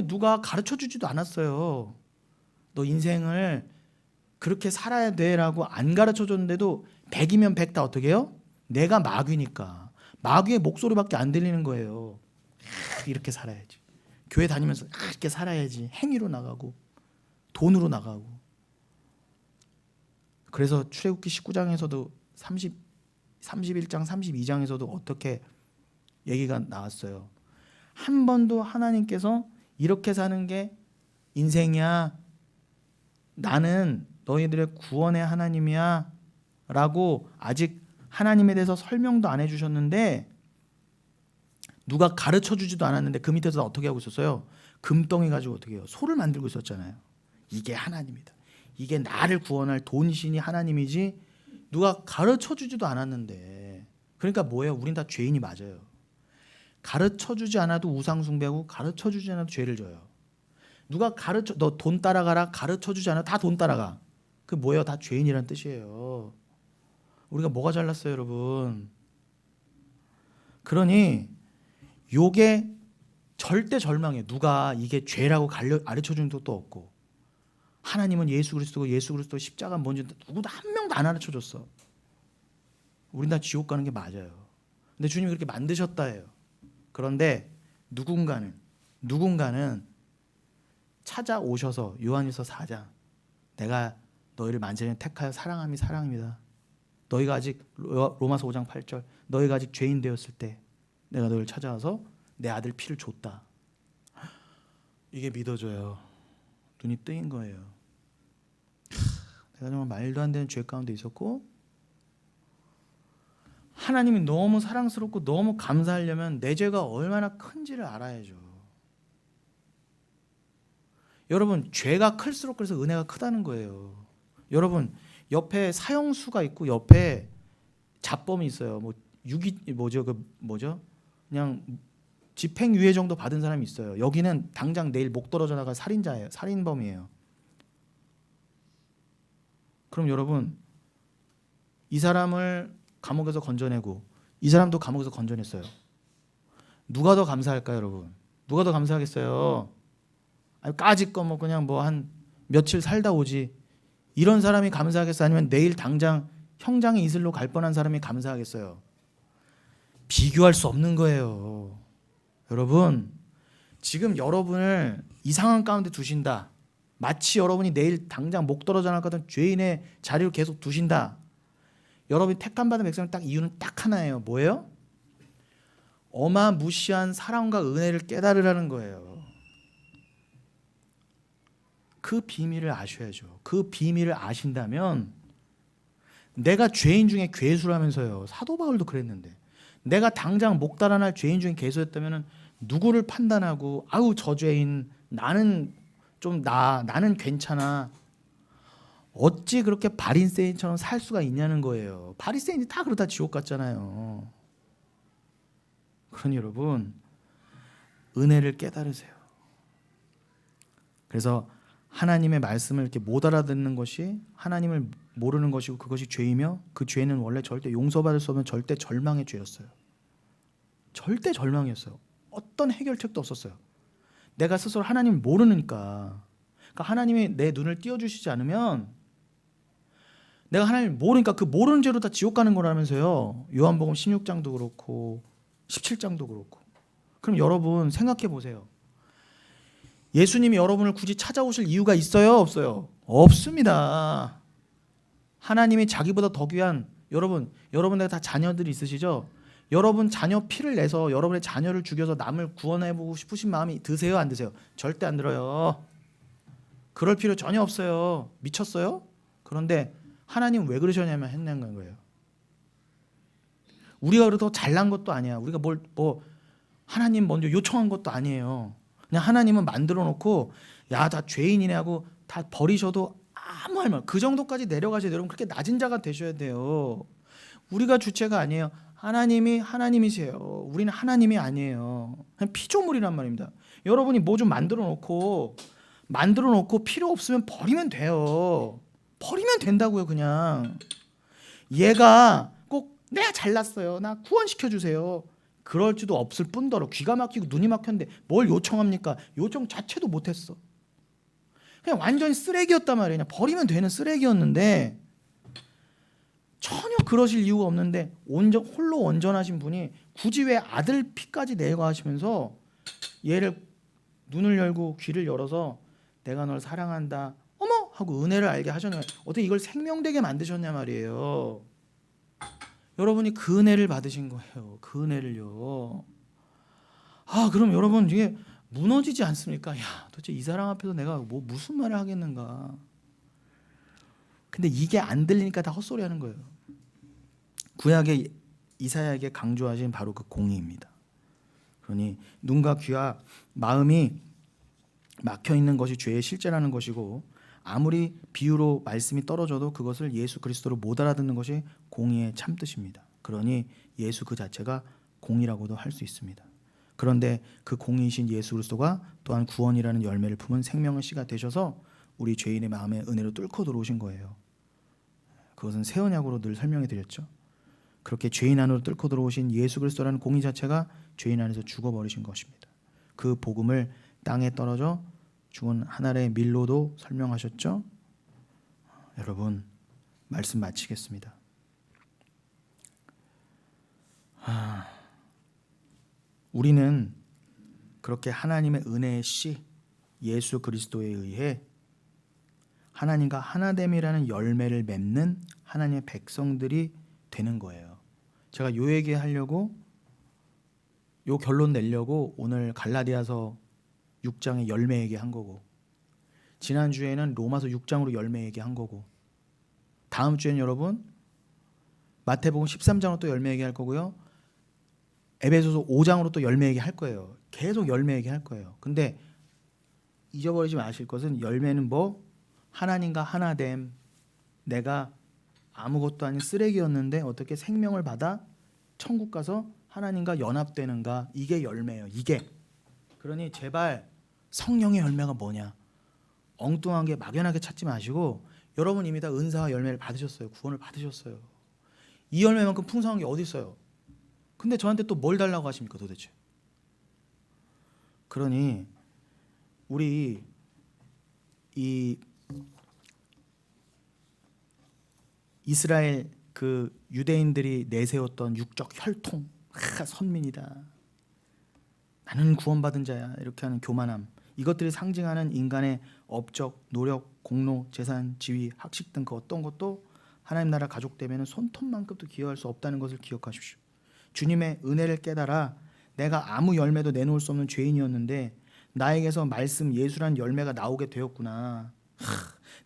누가 가르쳐주지도 않았어요. 너 인생을 그렇게 살아야 돼라고 안 가르쳐줬는데도 100이면 100 다 어떻게 해요? 내가 마귀니까 마귀의 목소리밖에 안 들리는 거예요. 이렇게 살아야지 교회 다니면서 이렇게 살아야지. 행위로 나가고 돈으로 나가고. 그래서 출애굽기 19장에서도 31장 32장에서도 어떻게 얘기가 나왔어요. 한 번도 하나님께서 이렇게 사는 게 인생이야, 나는 너희들의 구원의 하나님이야 라고 아직 하나님에 대해서 설명도 안 해주셨는데, 누가 가르쳐주지도 않았는데 그 밑에서 어떻게 하고 있었어요? 금덩이 가지고 어떻게 해요? 소를 만들고 있었잖아요. 이게 하나님이다, 이게 나를 구원할 돈신이 하나님이지, 누가 가르쳐주지도 않았는데. 그러니까 뭐예요? 우린 다 죄인이 맞아요. 가르쳐주지 않아도 우상숭배하고 가르쳐주지 않아도 죄를 져요. 누가 너 돈 따라가라 가르쳐주지 않아도 다 돈 따라가. 그 뭐예요? 다 죄인이라는 뜻이에요. 우리가 뭐가 잘났어요, 여러분? 그러니 요게 절대 절망이에요. 누가 이게 죄라고 가르쳐주는 것도 없고, 하나님은 예수 그리스도고 예수 그리스도 십자가 뭔지 누구도 한 명도 안 가르쳐줬어. 우린 다 지옥 가는 게 맞아요. 근데 주님이 그렇게 만드셨다 해요. 그런데 누군가는 찾아오셔서, 요한일서 4장, 내가 너희를 만세전에 택하여 사랑함이 사랑입니다. 너희가 아직, 로마서 5장 8절, 너희가 아직 죄인 되었을 때 내가 너희를 찾아와서 내 아들 피를 줬다. 이게 믿어져요. 눈이 뜨인 거예요. 내가 정말 말도 안 되는 죄 가운데 있었고, 하나님이 너무 사랑스럽고 너무 감사하려면 내 죄가 얼마나 큰지를 알아야죠. 여러분, 죄가 클수록 그래서 은혜가 크다는 거예요. 여러분, 옆에 사형수가 있고 옆에 잡범이 있어요. 뭐 그냥 집행유예 정도 받은 사람이 있어요. 여기는 당장 내일 목 떨어져 나갈 살인자예요. 살인범이에요. 그럼 여러분, 이 사람을 감옥에서 건져내고 이 사람도 감옥에서 건져냈어요. 누가 더 감사할까요, 여러분? 누가 더 감사하겠어요? 아니, 까짓거 뭐 그냥 뭐 한 며칠 살다 오지, 이런 사람이 감사하겠어요? 아니면 내일 당장 형장의 이슬로 갈 뻔한 사람이 감사하겠어요? 비교할 수 없는 거예요. 여러분, 지금 여러분을 이 상황 가운데 두신다, 마치 여러분이 내일 당장 목 떨어져 나갈 것 같은 죄인의 자리로 계속 두신다. 여러분이 택함 받은 백성은 딱 이유는 딱 하나예요. 뭐예요? 어마무시한 사랑과 은혜를 깨달으라는 거예요. 그 비밀을 아셔야죠. 그 비밀을 아신다면, 내가 죄인 중에 괴수라면서요. 사도 바울도 그랬는데, 내가 당장 목 달아날 죄인 중에 괴수였다면 누구를 판단하고 아우 저 죄인, 나는 나는 괜찮아, 어찌 그렇게 바리새인처럼 살 수가 있냐는 거예요. 바리새인이 다 그러다 지옥 갔잖아요. 그러니 여러분, 은혜를 깨달으세요. 그래서 하나님의 말씀을 이렇게 못 알아듣는 것이 하나님을 모르는 것이고, 그것이 죄이며, 그 죄는 원래 절대 용서받을 수 없는 절대 절망의 죄였어요. 절대 절망이었어요. 어떤 해결책도 없었어요. 내가 스스로 하나님을 모르니까. 그러니까 하나님이 내 눈을 띄워주시지 않으면, 내가 하나님을 모르니까 그 모르는 죄로 다 지옥 가는 거라면서요. 요한복음 16장도 그렇고 17장도 그렇고. 그럼 여러분 생각해 보세요. 예수님이 여러분을 굳이 찾아오실 이유가 있어요? 없어요? 없습니다. 하나님이 자기보다 더 귀한, 여러분들 다 자녀들이 있으시죠? 여러분 자녀 피를 내서 여러분의 자녀를 죽여서 남을 구원해보고 싶으신 마음이 드세요? 안 드세요? 절대 안 들어요. 그럴 필요 전혀 없어요. 미쳤어요? 그런데 하나님 왜 그러셨냐면 했는 거예요. 우리가 그래도 잘난 것도 아니야. 우리가 하나님 먼저 요청한 것도 아니에요. 그냥 하나님은 만들어 놓고, 야, 다 죄인이네 하고 다 버리셔도 아무 할 말, 그 정도까지 내려가셔야 돼요. 여러분, 그렇게 낮은 자가 되셔야 돼요. 우리가 주체가 아니에요. 하나님이 하나님이세요. 우리는 하나님이 아니에요. 그냥 피조물이란 말입니다. 여러분이 뭐 좀 만들어 놓고 필요 없으면 버리면 돼요. 버리면 된다고요. 그냥 얘가 꼭 내가 잘났어요, 나 구원시켜 주세요, 그럴지도 없을 뿐더러 귀가 막히고 눈이 막혔는데 뭘 요청합니까? 요청 자체도 못했어. 그냥 완전히 쓰레기였단 말이에요. 그냥 버리면 되는 쓰레기였는데, 전혀 그러실 이유가 없는데 홀로 온전하신 분이 굳이 왜 아들 피까지 내고 하시면서 얘를 눈을 열고 귀를 열어서 내가 널 사랑한다 어머 하고 은혜를 알게 하셨냐. 어떻게 이걸 생명되게 만드셨냐 말이에요. 여러분이 그 은혜를 받으신 거예요. 그 은혜를요. 그럼 여러분 이게 무너지지 않습니까? 야, 도대체 이 사람 앞에서 내가 무슨 말을 하겠는가. 근데 이게 안 들리니까 다 헛소리 하는 거예요. 구약의 이사야에게 강조하신 바로 그 공의입니다. 그러니 눈과 귀와 마음이 막혀 있는 것이 죄의 실제라는 것이고, 아무리 비유로 말씀이 떨어져도 그것을 예수 그리스도로 못 알아듣는 것이 공의의 참뜻입니다. 그러니 예수 그 자체가 공의라고도 할 수 있습니다. 그런데 그 공의이신 예수 그리스도가 또한 구원이라는 열매를 품은 생명의 씨가 되셔서 우리 죄인의 마음에 은혜로 뚫고 들어오신 거예요. 그것은 새 언약으로 늘 설명해 드렸죠. 그렇게 죄인 안으로 뚫고 들어오신 예수 그리스도라는 공의 자체가 죄인 안에서 죽어버리신 것입니다. 그 복음을 땅에 떨어져 죽은 한 알의 밀로도 설명하셨죠. 여러분, 말씀 마치겠습니다. 우리는 그렇게 하나님의 은혜의 씨 예수 그리스도에 의해 하나님과 하나됨이라는 열매를 맺는 하나님의 백성들이 되는 거예요. 제가 요 얘기하려고, 요 결론 내려고 오늘 갈라디아서 6장의 열매 얘기한 거고, 지난주에는 로마서 6장으로 열매 얘기한 거고, 다음 주에는 여러분 마태복음 13장으로 또 열매 얘기할 거고요, 에베소서 5장으로 또 열매 얘기할 거예요. 계속 열매 얘기할 거예요. 근데 잊어버리지 마실 것은 열매는 하나님과 하나됨. 내가 아무것도 아닌 쓰레기였는데 어떻게 생명을 받아 천국 가서 하나님과 연합되는가. 이게 열매예요. 이게. 그러니 제발 성령의 열매가 뭐냐, 엉뚱하게 막연하게 찾지 마시고, 여러분 이미 다 은사와 열매를 받으셨어요. 구원을 받으셨어요. 이 열매만큼 풍성한 게 어디 있어요. 근데 저한테 또 뭘 달라고 하십니까 도대체. 그러니 우리 이 이스라엘 그 유대인들이 내세웠던 육적 혈통, 선민이다, 나는 구원받은 자야, 이렇게 하는 교만함, 이것들이 상징하는 인간의 업적, 노력, 공로, 재산, 지위, 학식 등 그 어떤 것도 하나님 나라 가족 되면 손톱만큼도 기여할 수 없다는 것을 기억하십시오. 주님의 은혜를 깨달아 내가 아무 열매도 내놓을 수 없는 죄인이었는데 나에게서 말씀 예수란 열매가 나오게 되었구나.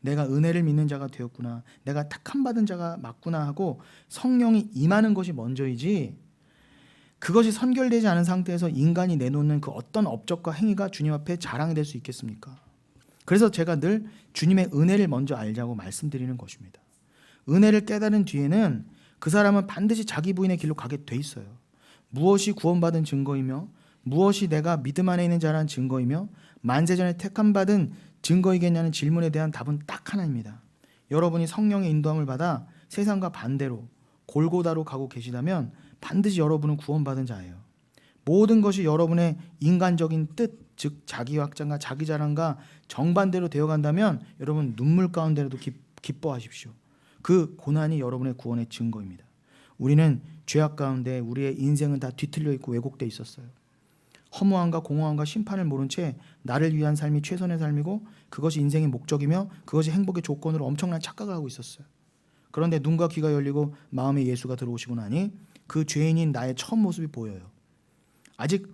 내가 은혜를 믿는 자가 되었구나. 내가 택함 받은 자가 맞구나 하고 성령이 임하는 것이 먼저이지, 그것이 선결되지 않은 상태에서 인간이 내놓는 그 어떤 업적과 행위가 주님 앞에 자랑이 될 수 있겠습니까? 그래서 제가 늘 주님의 은혜를 먼저 알자고 말씀드리는 것입니다. 은혜를 깨달은 뒤에는 그 사람은 반드시 자기 부인의 길로 가게 돼 있어요. 무엇이 구원받은 증거이며 무엇이 내가 믿음 안에 있는 자라는 증거이며 만세전에 택함받은 증거이겠냐는 질문에 대한 답은 딱 하나입니다. 여러분이 성령의 인도함을 받아 세상과 반대로 골고다로 가고 계시다면 반드시 여러분은 구원받은 자예요. 모든 것이 여러분의 인간적인 뜻, 즉 자기 확장과 자기 자랑과 정반대로 되어간다면 여러분 눈물 가운데라도 기뻐하십시오. 그 고난이 여러분의 구원의 증거입니다. 우리는 죄악 가운데 우리의 인생은 다 뒤틀려 있고 왜곡돼 있었어요. 허무함과 공허함과 심판을 모른 채 나를 위한 삶이 최선의 삶이고 그것이 인생의 목적이며 그것이 행복의 조건으로 엄청난 착각을 하고 있었어요. 그런데 눈과 귀가 열리고 마음에 예수가 들어오시고 나니 그 죄인인 나의 첫 모습이 보여요. 아직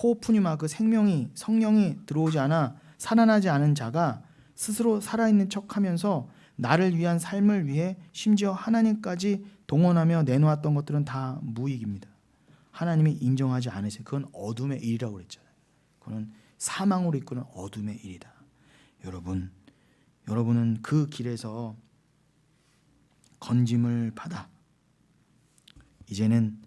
호흡푸니마 그 성령이 들어오지 않아 살아나지 않은 자가 스스로 살아있는 척하면서 나를 위한 삶을 위해 심지어 하나님까지 동원하며 내놓았던 것들은 다 무익입니다. 하나님이 인정하지 않으세요. 그건 어둠의 일이라고 그랬잖아요. 그건 사망으로 이끄는 어둠의 일이다. 여러분은 그 길에서 건짐을 받아 이제는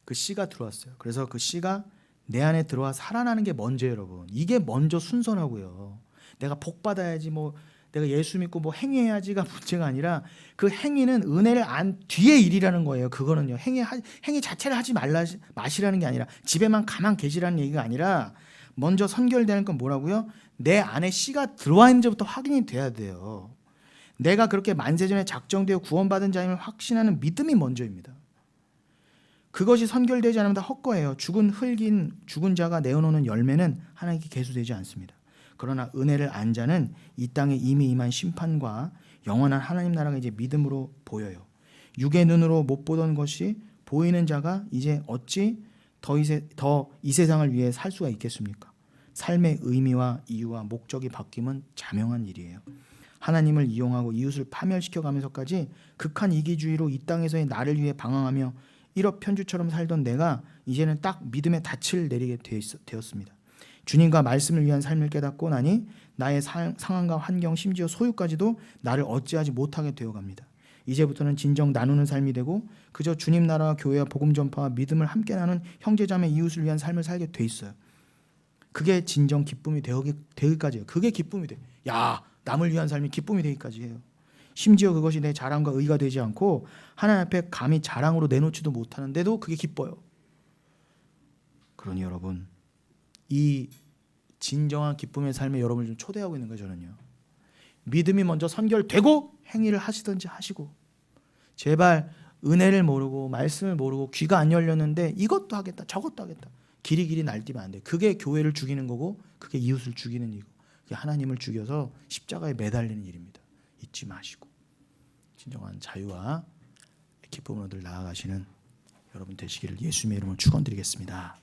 그 씨가 들어왔어요. 그래서 그 씨가 내 안에 들어와 살아나는 게 먼저예요, 여러분. 이게 먼저 순서라고요. 내가 복 받아야지, 내가 예수 믿고 행해야지가 문제가 아니라 그 행위는 은혜를 안 뒤의 일이라는 거예요. 그거는요. 행위 자체를 하지 마시라는 게 아니라 집에만 가만 계시라는 얘기가 아니라 먼저 선결되는 건 뭐라고요? 내 안에 씨가 들어와 있는지부터 확인이 돼야 돼요. 내가 그렇게 만세전에 작정되어 구원받은 자임을 확신하는 믿음이 먼저입니다. 그것이 선결되지 않으면 다 헛거예요. 죽은 자가 내어놓는 열매는 하나님께 계수되지 않습니다. 그러나 은혜를 안 자는 이 땅에 이미 임한 심판과 영원한 하나님 나라가 이제 믿음으로 보여요. 육의 눈으로 못 보던 것이 보이는 자가 이제 어찌 더 이 세상을 위해 살 수가 있겠습니까? 삶의 의미와 이유와 목적이 바뀌면 자명한 일이에요. 하나님을 이용하고 이웃을 파멸시켜가면서까지 극한 이기주의로 이 땅에서의 나를 위해 방황하며 일업편주처럼 살던 내가 이제는 딱 믿음의 닻을 내리게 되었습니다. 주님과 말씀을 위한 삶을 깨닫고 나니 나의 상황과 환경 심지어 소유까지도 나를 어찌하지 못하게 되어갑니다. 이제부터는 진정 나누는 삶이 되고 그저 주님 나라와 교회와 복음 전파와 믿음을 함께 나누는 형제자매 이웃을 위한 삶을 살게 돼 있어요. 그게 진정 기쁨이 되기까지예요. 그게 기쁨이 돼. 야, 남을 위한 삶이 기쁨이 되기까지 해요. 심지어 그것이 내 자랑과 의가 되지 않고 하나님 앞에 감히 자랑으로 내놓지도 못하는데도 그게 기뻐요. 그러니 여러분, 이 진정한 기쁨의 삶에 여러분을 좀 초대하고 있는 거예요. 저는요. 믿음이 먼저 선결되고 행위를 하시든지 하시고, 제발 은혜를 모르고 말씀을 모르고 귀가 안 열렸는데 이것도 하겠다 저것도 하겠다 길이길이 날뛰면 안 돼. 그게 교회를 죽이는 거고 그게 이웃을 죽이는 일이고 그게 하나님을 죽여서 십자가에 매달리는 일입니다. 잊지 마시고 진정한 자유와 기쁨으로 늘 나아가시는 여러분 되시기를 예수님의 이름으로 축원드리겠습니다.